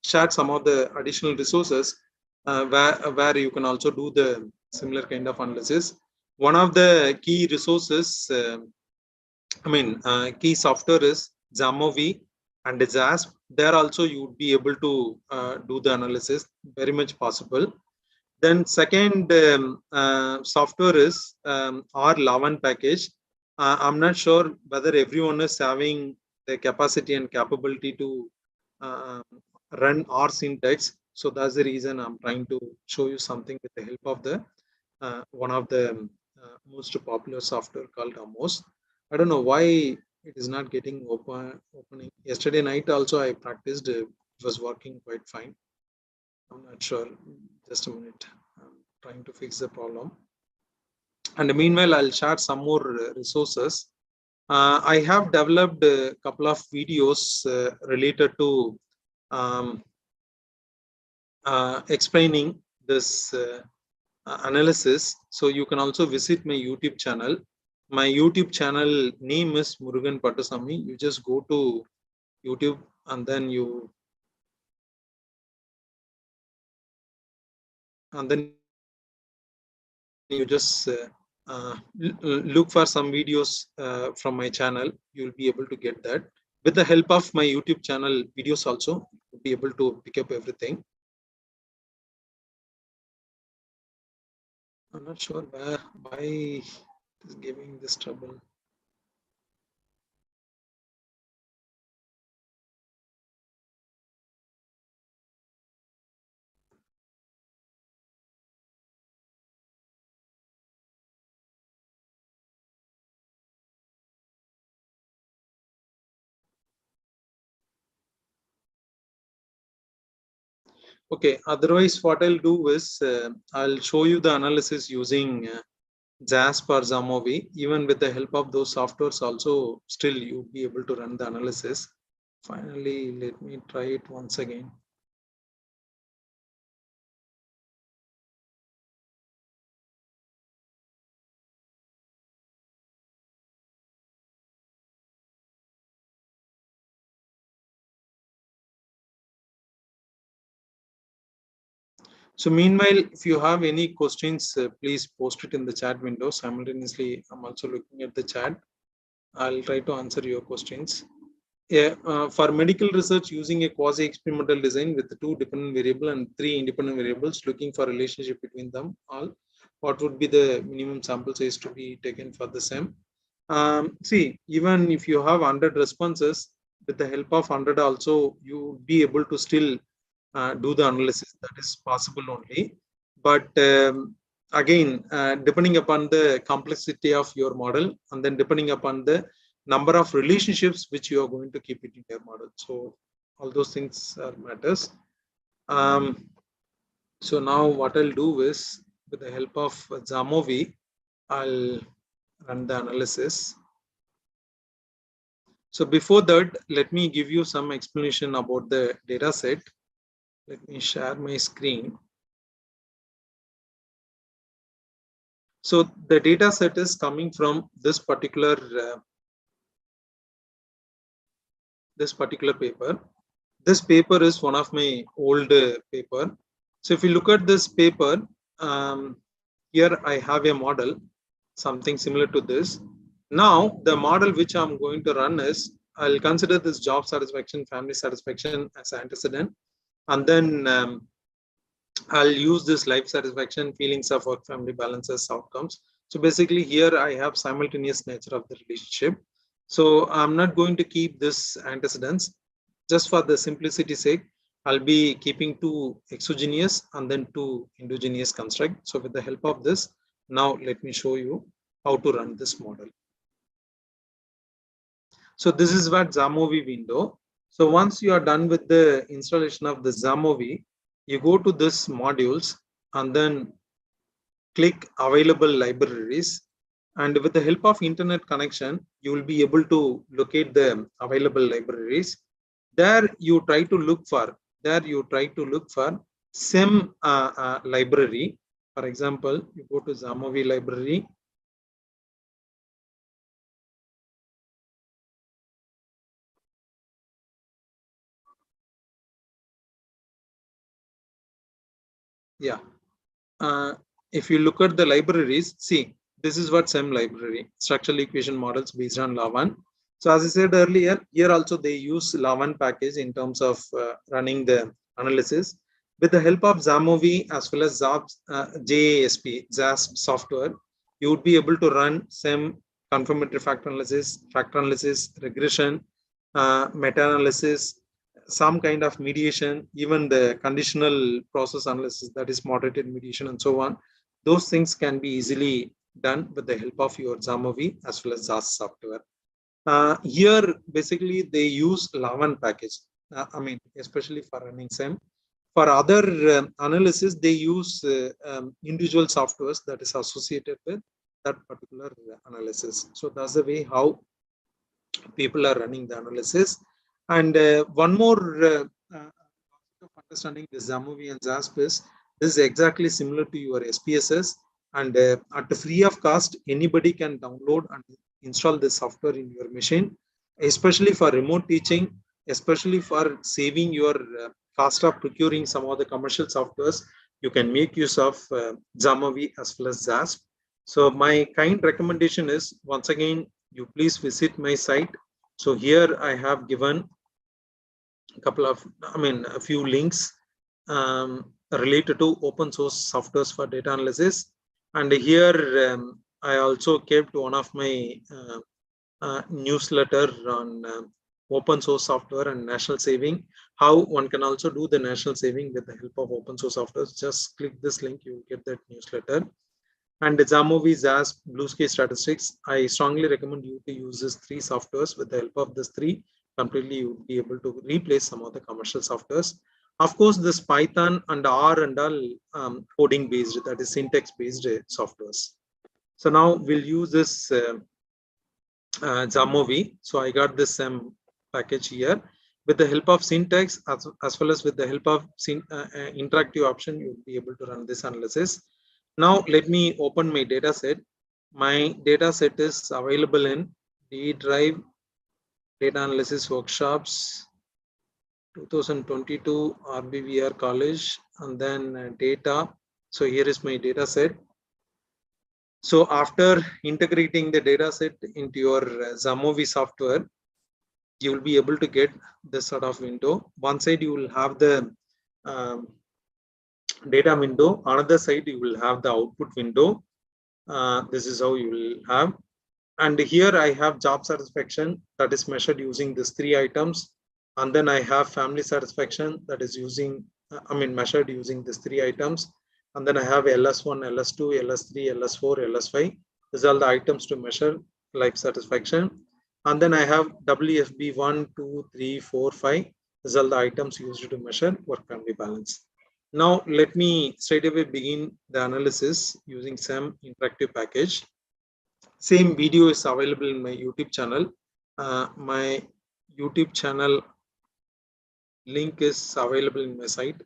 share some of the additional resources where you can also do the similar kind of analysis. One of the key resources, key software is Zamovi and JASP. There also you would be able to do the analysis, very much possible. Then second software is R11 package. I'm not sure whether everyone is having the capacity and capability to uh, run R syntax. So that's the reason I'm trying to show you something with the help of the one of the most popular software called Amos. I don't know why it is not getting opening. Yesterday night also I practiced. It was working quite fine. I'm not sure. Just a minute. I'm trying to fix the problem. And meanwhile, I'll share some more resources. I have developed a couple of videos related to explaining this analysis. So you can also visit my YouTube channel. My YouTube channel name is Murugan Pattasamy. You just go to YouTube and then you just look for some videos from my channel. You'll be able to get that. With the help of my YouTube channel videos also, you'll be able to pick up everything. I'm not sure why it is giving this trouble. Okay, otherwise what I'll do is I'll show you the analysis using JASP or Zamovi. Even with the help of those softwares also, still you'll be able to run the analysis. Finally, let me try it once again. So meanwhile, if you have any questions, please post it in the chat window. Simultaneously, I'm also looking at the chat. I'll try to answer your questions. Yeah, for medical research using a quasi-experimental design with 2 dependent variables and 3 independent variables, looking for relationship between them all, what would be the minimum sample size to be taken for the same? See, even if you have 100 responses, with the help of 100 also, you would be able to still do the analysis. That is possible only. But again, depending upon the complexity of your model, and then depending upon the number of relationships which you are going to keep it in your model. So all those things matters. So now what I'll do is, with the help of Zamovi, I'll run the analysis. So before that, let me give you some explanation about the data set. Let me share my screen. So the data set is coming from this particular paper. This paper is one of my old paper. So if you look at this paper, here I have a model, something similar to this. Now the model which I'm going to run is, I'll consider this job satisfaction, family satisfaction as antecedent, and then I'll use this life satisfaction, feelings of work, family balances, outcomes. So basically here I have simultaneous nature of the relationship. So I'm not going to keep this antecedents. Just for the simplicity sake, I'll be keeping 2 exogenous and then 2 endogenous construct. So with the help of this, now let me show you how to run this model. So this is what Zamovi window. So once you are done with the installation of the Zamovi, you go to this modules and then click available libraries. And with the help of internet connection, you will be able to locate the available libraries. There you try to look for SEM library. For example, you go to Zamovi library. Yeah. If you look at the libraries, see, this is what SEM library, structural equation models based on LaVan. So as I said earlier, here also they use LaVan package in terms of running the analysis. With the help of Zamovi as well as JASP software, you would be able to run SEM, confirmatory factor analysis, regression, meta-analysis, some kind of mediation, even the conditional process analysis, that is moderated mediation and so on. Those things can be easily done with the help of your Zamovi as well as ZAS software. Here, basically, they use LaVan package. I mean, especially for running SEM. For other analysis, they use individual softwares that is associated with that particular analysis. So that's the way how people are running the analysis. And one more of understanding the Zamovi and ZASP is this is exactly similar to your SPSS, and at free of cost, anybody can download and install this software in your machine, especially for remote teaching, especially for saving your cost of procuring some of the commercial softwares. You can make use of Zamovi as well as ZASP. So my kind recommendation is, once again, you please visit my site. So here I have given a couple of, a few links related to open source softwares for data analysis. And here I also kept one of my newsletter on open source software and national saving, how one can also do the national saving with the help of open source software. Just click this link, you will get that newsletter. And Zamovi, ZASP, Bluesky Statistics, I strongly recommend you to use these three softwares. With the help of these three, completely you will be able to replace some of the commercial softwares. Of course, this Python and R and all coding based, that is syntax based softwares. So now we'll use this Zamovi. So I got this package here. With the help of syntax as well as with the help of interactive option, you'll be able to run this analysis. Now let me open my data set. My data set is available in D Drive Data Analysis Workshops 2022 RBVR College, and then data. So here is my data set. So after integrating the data set into your Zamovi software, you will be able to get this sort of window. One side you will have the data window, another side you will have the output window. This is how you will have. And here I have job satisfaction that is measured using these three items. And then I have family satisfaction that is using, measured using these three items. And then I have LS1, LS2, LS3, LS4, LS5. These are the items to measure life satisfaction. And then I have WFB 1, 2, 3, 4, 5. These are the items used to measure work-family balance. Now, let me straight away begin the analysis using SEM interactive package. Same video is available in my YouTube channel. My YouTube channel link is available in my site.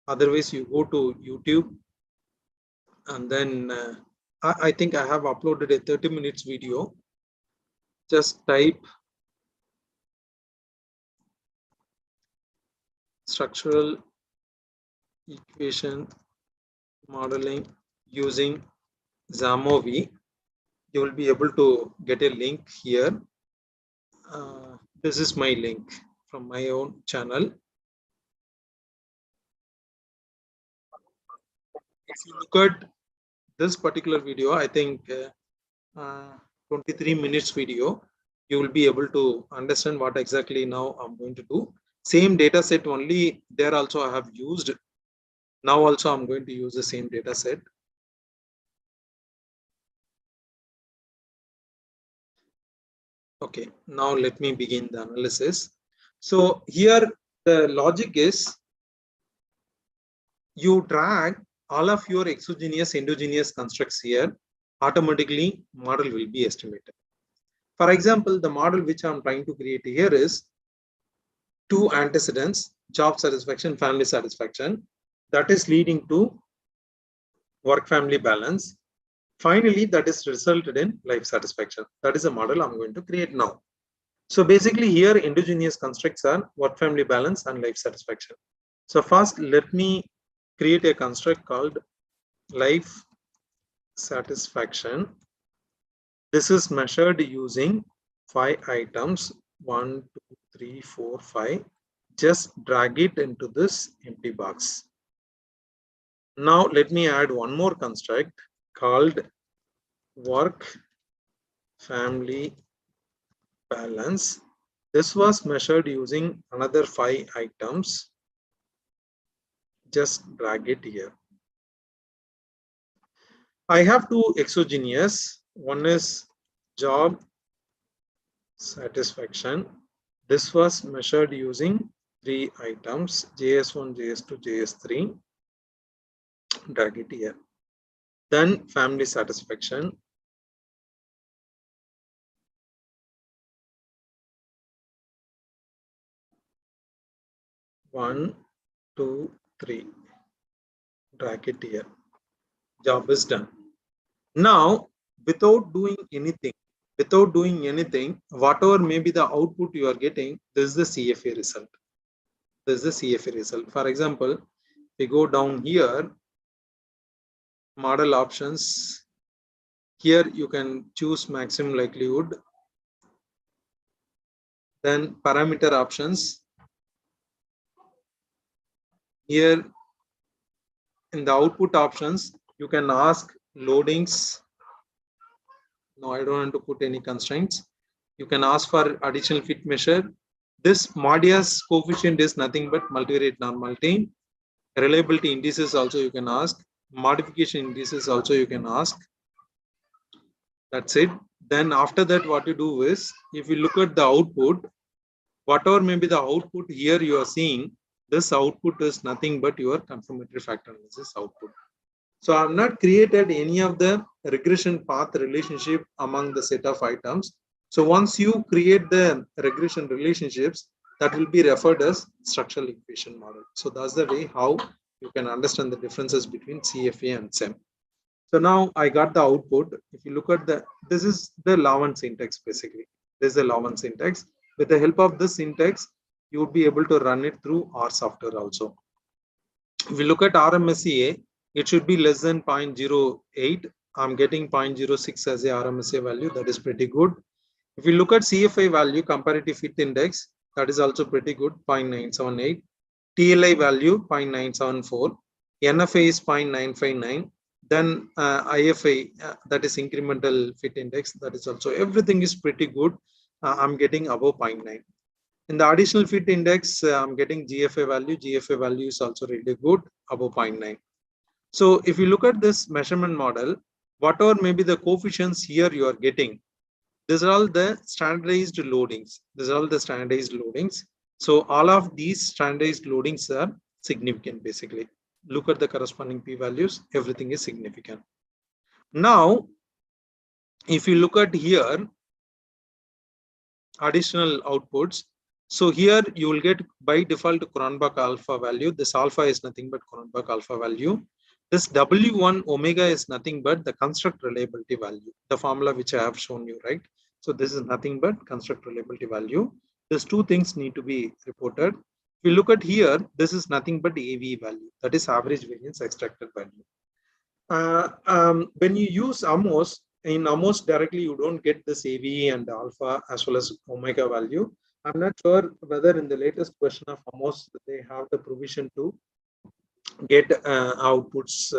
Otherwise, you go to YouTube and then I think I have uploaded a 30 minutes video. Just type structural equation modeling using Zamovi. You will be able to get a link here. This is my link from my own channel. If you look at this particular video, I think 23 minutes video, you will be able to understand what exactly now I'm going to do. Same data set only there also I have used. Now also I'm going to use the same data set. Okay, now let me begin the analysis. So here the logic is you drag all of your exogenous, endogenous constructs here, automatically model will be estimated. For example, the model which I'm trying to create here is two antecedents, job satisfaction, family satisfaction, that is leading to work-family balance. Finally, that is resulted in life satisfaction. That is a model I'm going to create now. So basically here endogenous constructs are work-family balance and life satisfaction. So first let me create a construct called life satisfaction. This is measured using 5 items, 1, 2, 3, 4, 5. Just drag it into this empty box. Now let me add one more construct called work family balance. This was measured using another 5 items. Just drag it here. I have 2 exogenous. One is job satisfaction. This was measured using 3 items, JS1, JS2, JS3. Drag it here. Then family satisfaction. One, 2, 3. Drag it here. Job is done. Now, without doing anything, whatever may be the output you are getting, this is the CFA result. This is the CFA result. For example, we go down here, model options. Here you can choose maximum likelihood. Then parameter options. Here in the output options, you can ask loadings. No, I don't want to put any constraints. You can ask for additional fit measure. This Modius coefficient is nothing but multivariate normality. Reliability indices also you can ask. Modification indices also you can ask. That's it. Then after that, what you do is, if you look at the output, whatever may be the output here you are seeing, this output is nothing but your confirmatory factor analysis output. So I have not created any of the regression path relationship among the set of items. So once you create the regression relationships, that will be referred as structural equation model. So that's the way how you can understand the differences between CFA and SEM. So now I got the output. If you look at this is the Lavan syntax basically. This is the Lavan syntax. With the help of this syntax, you would be able to run it through R software also. If you look at RMSEA, it should be less than 0.08. I'm getting 0.06 as a RMSA value. That is pretty good. If you look at CFA value, comparative fit index, that is also pretty good, 0.978. TLI value 0.974. NFA is 0.959. Then IFA, that is incremental fit index, that is also, everything is pretty good. I'm getting above 0.9. In the additional fit index, I'm getting GFA value. GFA value is also really good, above 0.9. So if you look at this measurement model, whatever may be the coefficients here you are getting, these are all the standardized loadings. These are all the standardized loadings. So all of these standardized loadings are significant basically. Look at the corresponding p-values, everything is significant. Now, if you look at here, additional outputs. So here you will get by default Cronbach alpha value. This alpha is nothing but Cronbach alpha value. This W1 omega is nothing but the construct reliability value, the formula which I have shown you, right? So this is nothing but construct reliability value. These two things need to be reported. If you look at here, this is nothing but AV value, that is average variance extracted value. When you use AMOS, in AMOS directly you don't get this AV and alpha as well as omega value. I'm not sure whether in the latest version of AMOS they have the provision to get outputs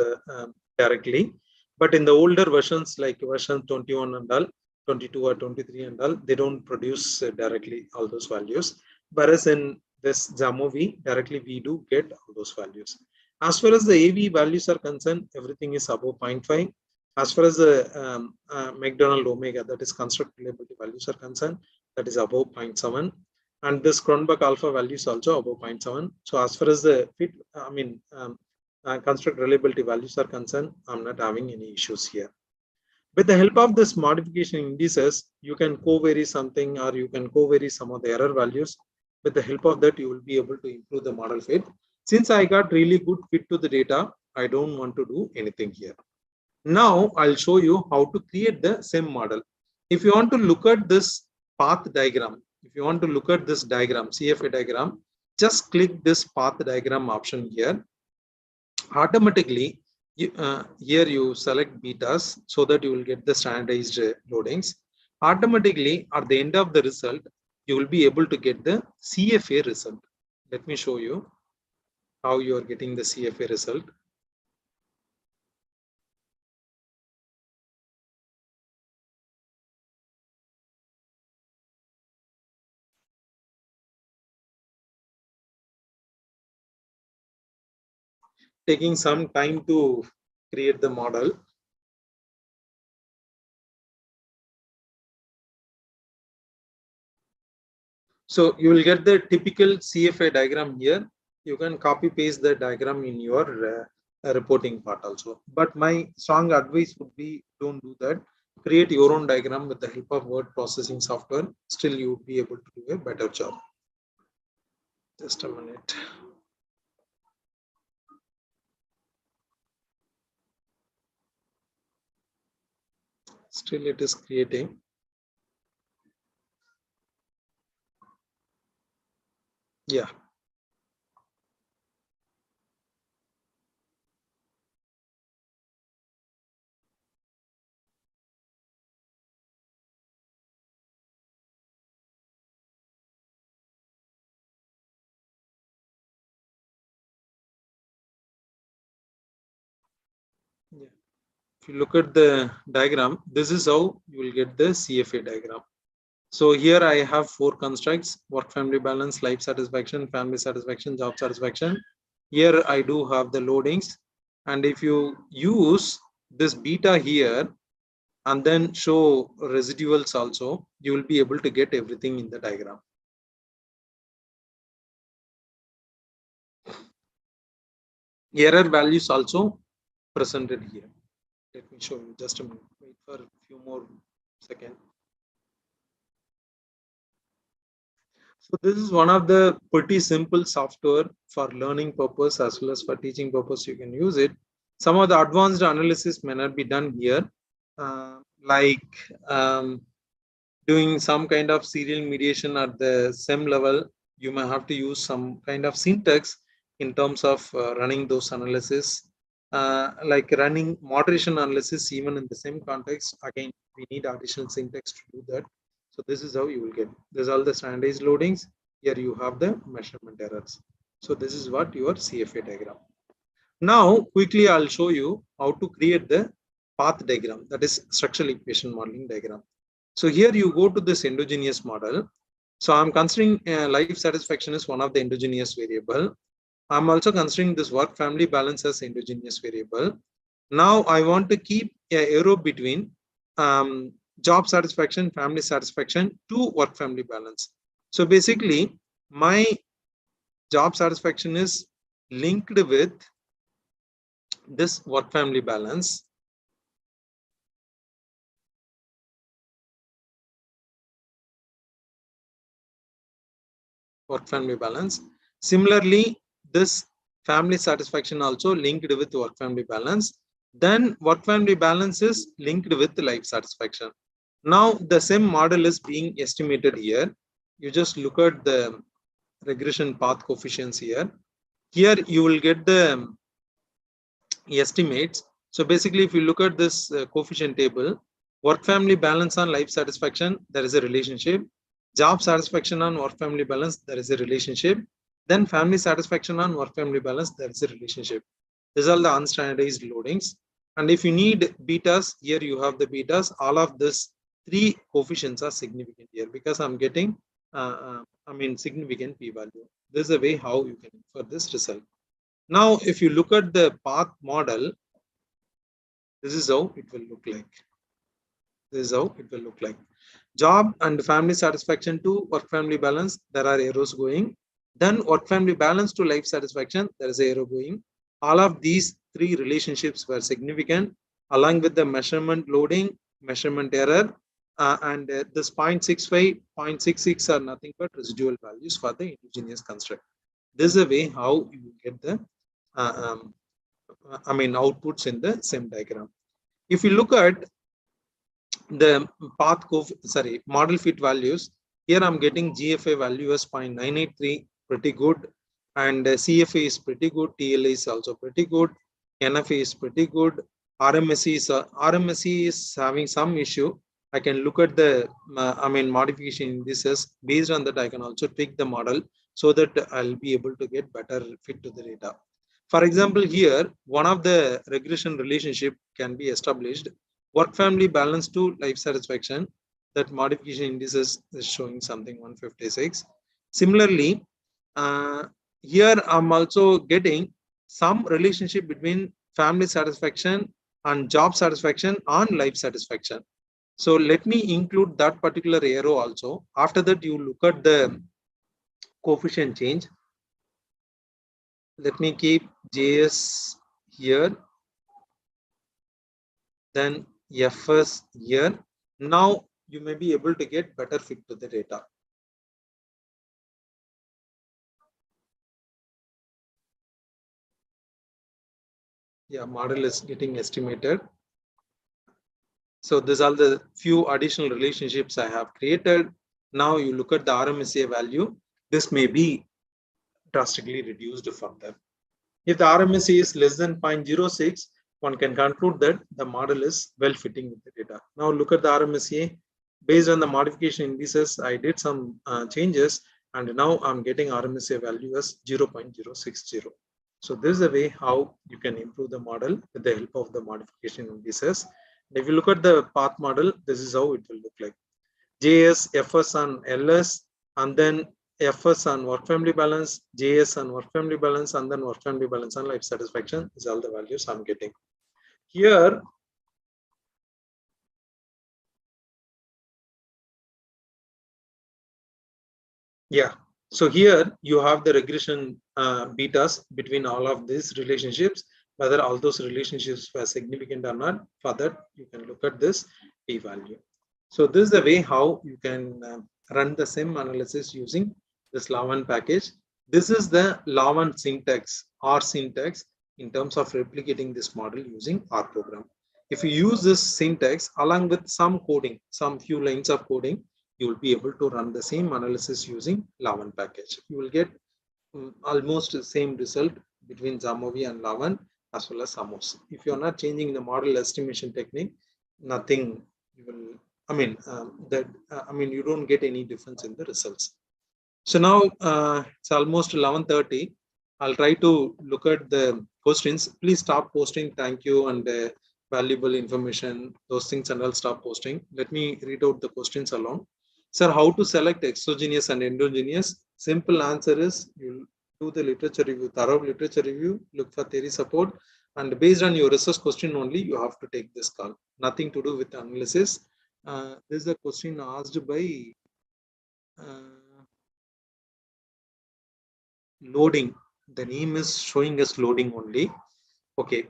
directly, but in the older versions like version 21 and all, 22 or 23 and all, they don't produce directly all those values, whereas in this Zamovi directly we do get all those values. As far as the AV values are concerned, everything is above 0.5. As far as the McDonald omega, that is construct reliability values are concerned, that is above 0.7. And this Cronbach alpha value is also above 0.7. So as far as the fit, construct reliability values are concerned, I'm not having any issues here. With the help of this modification indices, you can co-vary something or you can co-vary some of the error values. With the help of that, you will be able to improve the model fit. Since I got really good fit to the data, I don't want to do anything here. Now I'll show you how to create the SEM model. If you want to look at this path diagram, if you want to look at this diagram, CFA diagram, just click this path diagram option here. automatically, here you select betas so that you will get the standardized loadings. Automatically, at the end of the result, you will be able to get the CFA result. Let me show you how you are getting the CFA result. Taking some time to create the model. So you will get the typical CFA diagram here. You can copy paste the diagram in your reporting part also. But my strong advice would be, don't do that. Create your own diagram with the help of word processing software. Still, you would be able to do a better job. Just a minute. Still, it is creating. Yeah. Yeah. If you look at the diagram, this is how you will get the CFA diagram. So here I have 4 constructs: work family balance, life satisfaction, family satisfaction, job satisfaction. Here I do have the loadings, and if you use this beta here and then show residuals also, you will be able to get everything in the diagram. Error values also presented here. Let me show you, just a minute, wait for a few more seconds. So this is one of the pretty simple software for learning purpose as well as for teaching purpose. You can use it. Some of the advanced analysis may not be done here, like doing some kind of serial mediation at the SEM level. You may have to use some kind of syntax in terms of running those analysis, like running moderation analysis even in the same context. Again, we need additional syntax to do that. So this is how you will get. This is all the standardized loadings. Here you have the measurement errors. So this is what your CFA diagram. Now quickly I'll show you how to create the path diagram, that is structural equation modeling diagram. So here you go to this endogenous model. So I'm considering life satisfaction is one of the endogenous variable. I'm also considering this work family balance as endogenous variable. Now I want to keep an arrow between job satisfaction, family satisfaction to work family balance. So basically my job satisfaction is linked with this work family balance. Work family balance. Similarly, this family satisfaction also linked with work family balance. Then work family balance is linked with life satisfaction. Now the same model is being estimated here. You just look at the regression path coefficients here. Here you will get the estimates. So basically, if you look at this coefficient table, work family balance on life satisfaction, there is a relationship. Job satisfaction on work family balance, there is a relationship. Then family satisfaction on work family balance, there is a relationship. These are the unstandardized loadings. And if you need betas, here you have the betas. All of this 3 coefficients are significant here because I'm getting significant p-value. This is a way how you can infer this result. Now, if you look at the path model, this is how it will look like. This is how it will look like. Job and family satisfaction to work family balance, there are arrows going. Then work family balance to life satisfaction, there is an arrow going. All of these 3 relationships were significant, along with the measurement loading, measurement error, and this 0.65, 0.66 are nothing but residual values for the endogenous construct. This is a way how you get the outputs in the same diagram. If you look at the model fit values, here I'm getting GFA value as 0.983, pretty good. And CFA is pretty good, TLA is also pretty good, NFA is pretty good, RMSE is having some issue. I can look at the modification indices. Based on that, I can also tweak the model so that I'll be able to get better fit to the data. For example, here one of the regression relationship can be established: work family balance to life satisfaction. That modification indices is showing something 156. Similarly, here I'm also getting some relationship between family satisfaction and job satisfaction on life satisfaction. So let me include that particular arrow also. After that, you look at the coefficient change. Let me keep JS here, then FS here. Now you may be able to get better fit to the data. Yeah, model is getting estimated. So these are the few additional relationships I have created. Now you look at the RMSA value. This may be drastically reduced further. If the RMSA is less than 0.06, one can conclude that the model is well fitting with the data. Now look at the RMSA. Based on the modification indices, I did some changes, and now I'm getting RMSA value as 0.060. So this is a way how you can improve the model with the help of the modification indices. If you look at the path model, this is how it will look like: JS, FS, and LS, and then FS on work family balance, JS on work family balance, and then work family balance and life satisfaction. Is all the values I'm getting here. Yeah, so here you have the regression betas between all of these relationships, whether all those relationships were significant or not. For that, you can look at this p-value. So this is the way how you can run the SIM analysis using this LAVAN package. This is the LAVAN syntax, R syntax, in terms of replicating this model using R program. If you use this syntax along with some coding, some few lines of coding, you will be able to run the same analysis using LAVAN package. You will get almost the same result between Zamovi and LAVAN as well as Samos. If you are not changing the model estimation technique, nothing you will. You don't get any difference in the results. So now it's almost 11:30. I'll try to look at the questions. Please stop posting thank you and valuable information, those things, and I'll stop posting. Let me read out the questions alone. Sir, how to select exogenous and endogenous? Simple answer is you do the literature review, thorough literature review, look for theory support, and based on your research question only, you have to take this call. Nothing to do with analysis. This is a question asked by loading. The name is showing us loading only. Okay.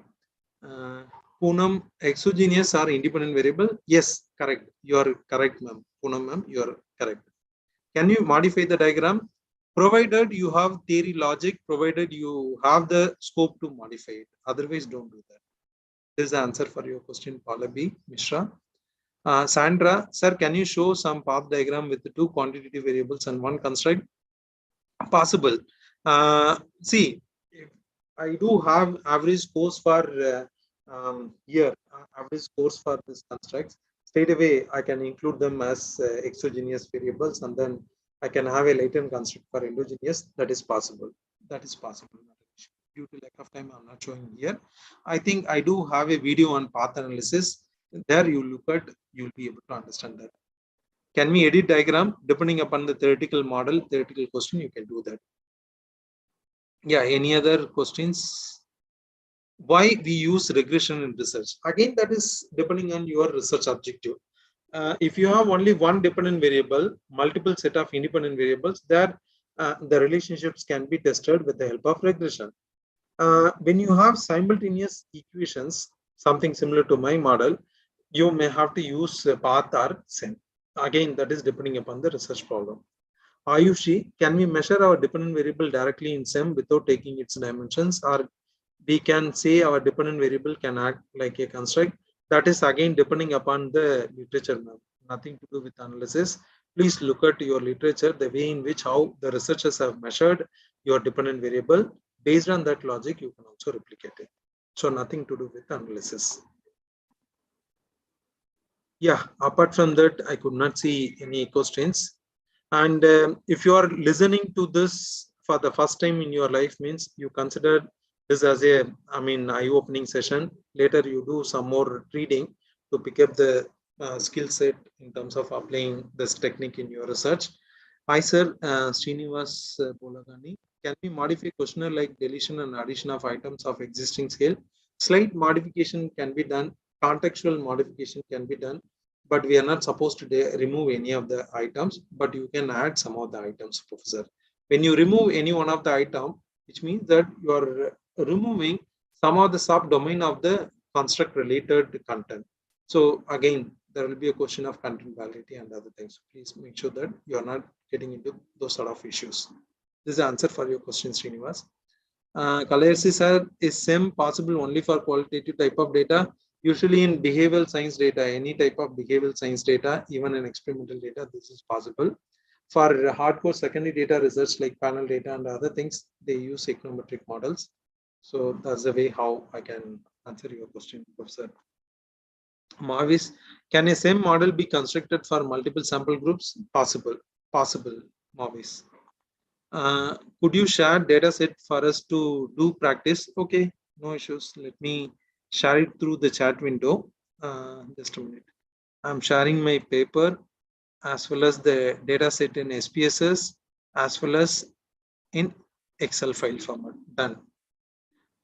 Poonam, exogenous are independent variable? Yes, correct. You are correct, ma'am. Poonam, ma'am, you are correct. Can you modify the diagram? Provided you have theory logic, provided you have the scope to modify it. Otherwise, don't do that. This is the answer for your question, Paula B. Mishra. Sandra, sir, can you show some path diagram with the two quantitative variables and one constraint? Possible. See, I do have average scores for here, average scores for this constructs. Straight away, I can include them as exogenous variables, and then I can have a latent construct for endogenous. That is possible. That is possible. Due to lack of time, I'm not showing here. I think I do have a video on path analysis. There you look at, you'll be able to understand that. Can we edit diagram? Depending upon the theoretical model, theoretical question, you can do that. Yeah, any other questions? Why we use regression in research? Again, that is depending on your research objective. If you have only one dependent variable, multiple set of independent variables, there the relationships can be tested with the help of regression. When you have simultaneous equations, something similar to my model, you may have to use path or SEM. Again, that is depending upon the research problem. Ayushi, can we measure our dependent variable directly in SEM without taking its dimensions, or we can say our dependent variable can act like a construct? That is again depending upon the literature, nothing to do with analysis. Please look at your literature, the way in which how the researchers have measured your dependent variable. Based on that logic, you can also replicate it. So nothing to do with analysis. Yeah, apart from that, I could not see any questions. And if you are listening to this for the first time in your life, means you consider this as a, eye-opening session. Later, you do some more reading to pick up the skill set in terms of applying this technique in your research. Hi, sir, Srinivas Bolagani. Can we modify questionnaire like deletion and addition of items of existing scale? Slight modification can be done. Contextual modification can be done, but we are not supposed to remove any of the items, but you can add some of the items, Professor. When you remove any one of the item, which means that you are removing some of the subdomain of the construct related content. So again, there will be a question of content validity and other things. Please make sure that you are not getting into those sort of issues. This is the answer for your question, Srinivas. Kalayasi sir, is SEM possible only for qualitative type of data? Usually in behavioral science data, any type of behavioral science data, even in experimental data, this is possible. For hardcore secondary data research like panel data and other things, they use econometric models. So that's the way how I can answer your question, Professor. Mavis, can a SEM model be constructed for multiple sample groups? Possible, Mavis. Could you share data set for us to do practice? Okay, no issues. Let me share it through the chat window. Just a minute. I'm sharing my paper as well as the data set in SPSS as well as in Excel file format. Done.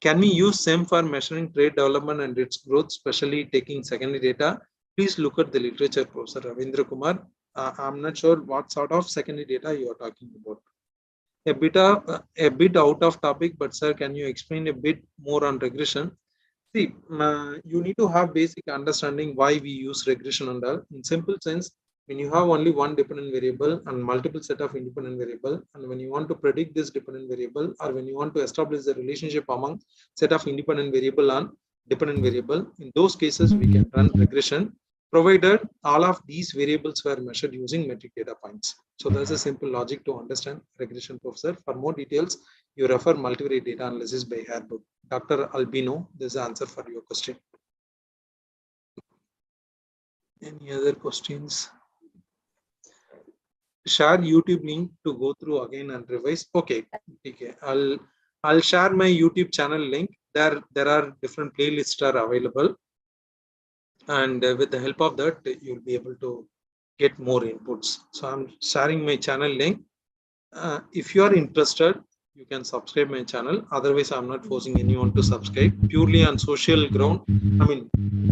Can we use SEM for measuring trade development and its growth, especially taking secondary data? Please look at the literature, Professor Ravindra Kumar. I'm not sure what sort of secondary data you are talking about. A bit out of topic, but sir, can you explain a bit more on regression? See, you need to have basic understanding why we use regression and all. In simple sense, when you have only one dependent variable and multiple set of independent variable, and when you want to predict this dependent variable, or when you want to establish the relationship among set of independent variable and dependent variable, in those cases we can run regression, provided all of these variables were measured using metric data points. So that's a simple logic to understand regression, Professor. For more details, you refer multivariate data analysis by Hairbook. Dr. Albino, this is the answer for your question. Any other questions? Share YouTube link to go through again and revise. Okay. I'll share my YouTube channel link. There are different playlists are available, and with the help of that, you'll be able to get more inputs. So I'm sharing my channel link. If you are interested, you can subscribe my channel. Otherwise, I'm not forcing anyone to subscribe. Purely on social ground,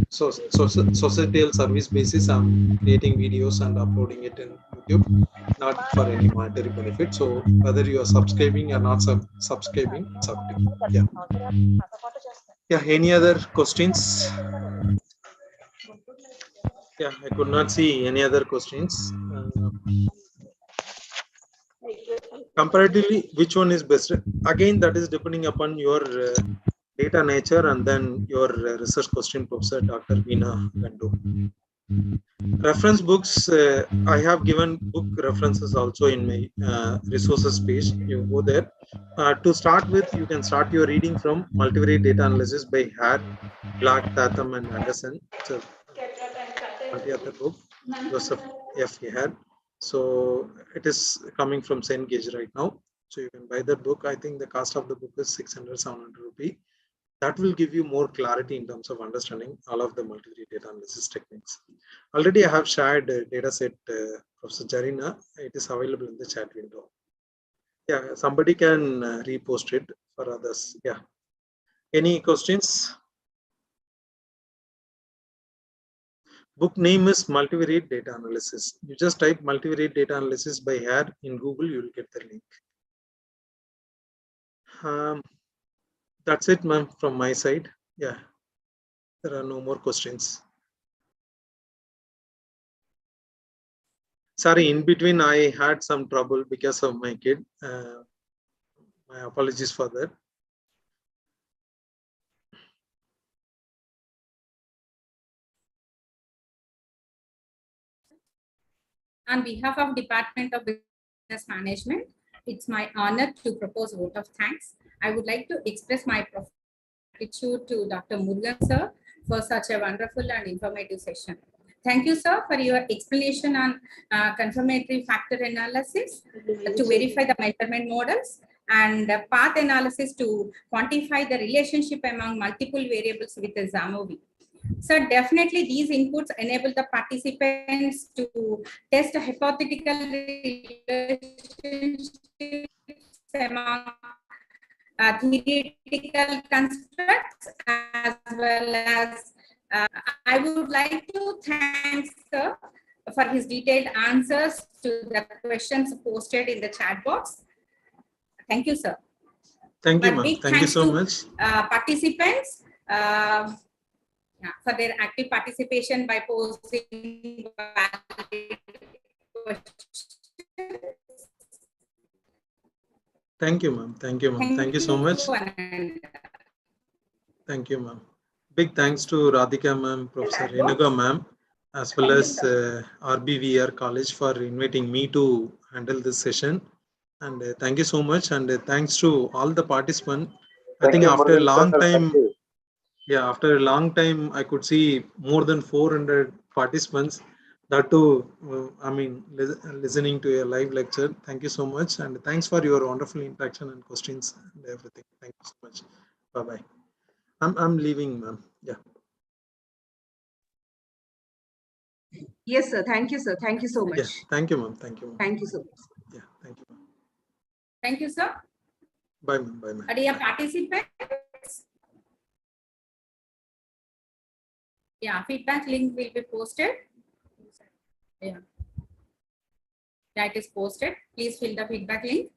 societal service basis, I'm creating videos and uploading it in YouTube, not for any monetary benefit. So whether you are subscribing or not subscribing, it's up to you. Yeah. Yeah. Any other questions? Yeah, I could not see any other questions. Comparatively, which one is best? Again, that is depending upon your data nature and then your research question, Professor Dr. Veena Gandu. Reference books, I have given book references also in my resources page. You go there. To start with, you can start your reading from Multivariate Data Analysis by Hare, Black, Tatham, and Anderson. It's a multi-author book, Joseph F. Hare. So it is coming from Cengage right now. So you can buy that book. I think the cost of the book is 600, 700 rupee. That will give you more clarity in terms of understanding all of the multivariate data analysis techniques. Already I have shared a data set, Professor Jarina. It is available in the chat window. Yeah, somebody can repost it for others. Yeah. Any questions? Book name is Multivariate Data Analysis. You just type Multivariate Data Analysis by Hare in Google, you will get the link. That's it, ma'am, from my side. Yeah, there are no more questions. Sorry, in between I had some trouble because of my kid. My apologies for that.
On behalf of Department of Business Management, it's my honor to propose a vote of thanks. I would like to express my gratitude to Dr. Murugan sir for such a wonderful and informative session. Thank you, sir, for your explanation on confirmatory factor analysis to verify the measurement models and path analysis to quantify the relationship among multiple variables with the ZAMOV. So definitely these inputs enable the participants to test a hypothetical relationships among theoretical constructs, as well as I would like to thank sir for his detailed answers to the questions posted in the chat box. Thank you, sir.
Thank you,
But
ma'am.
big
Thank you
thanks
so
to
much.
Participants for their active participation by posing valid questions.
Thank you, ma'am. Thank you, ma'am. Thank you so much. Thank you, ma'am. Big thanks to Radhika ma'am, Professor Renuka ma'am, as well as RBVR College for inviting me to handle this session. And thank you so much. And thanks to all the participants. I think after a long time, yeah, after a long time, I could see more than 400 participants. That too, I mean, listening to a live lecture. Thank you so much. And thanks for your wonderful interaction and questions and everything. Thank you so much. Bye-bye. I'm leaving, ma'am. Yeah.
Yes, sir. Thank you, sir. Thank you so much.
Yeah. Thank you, ma'am. Thank you, ma'am.
Thank you so much.
Yeah. Thank you, ma'am.
Thank you, sir.
Bye, ma'am. Bye, ma'am.
Dear participants, yeah, feedback link will be posted. Yeah, that is posted. Please fill the feedback link.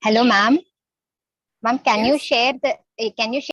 Hello, ma'am. Ma'am, can you
Yes.
share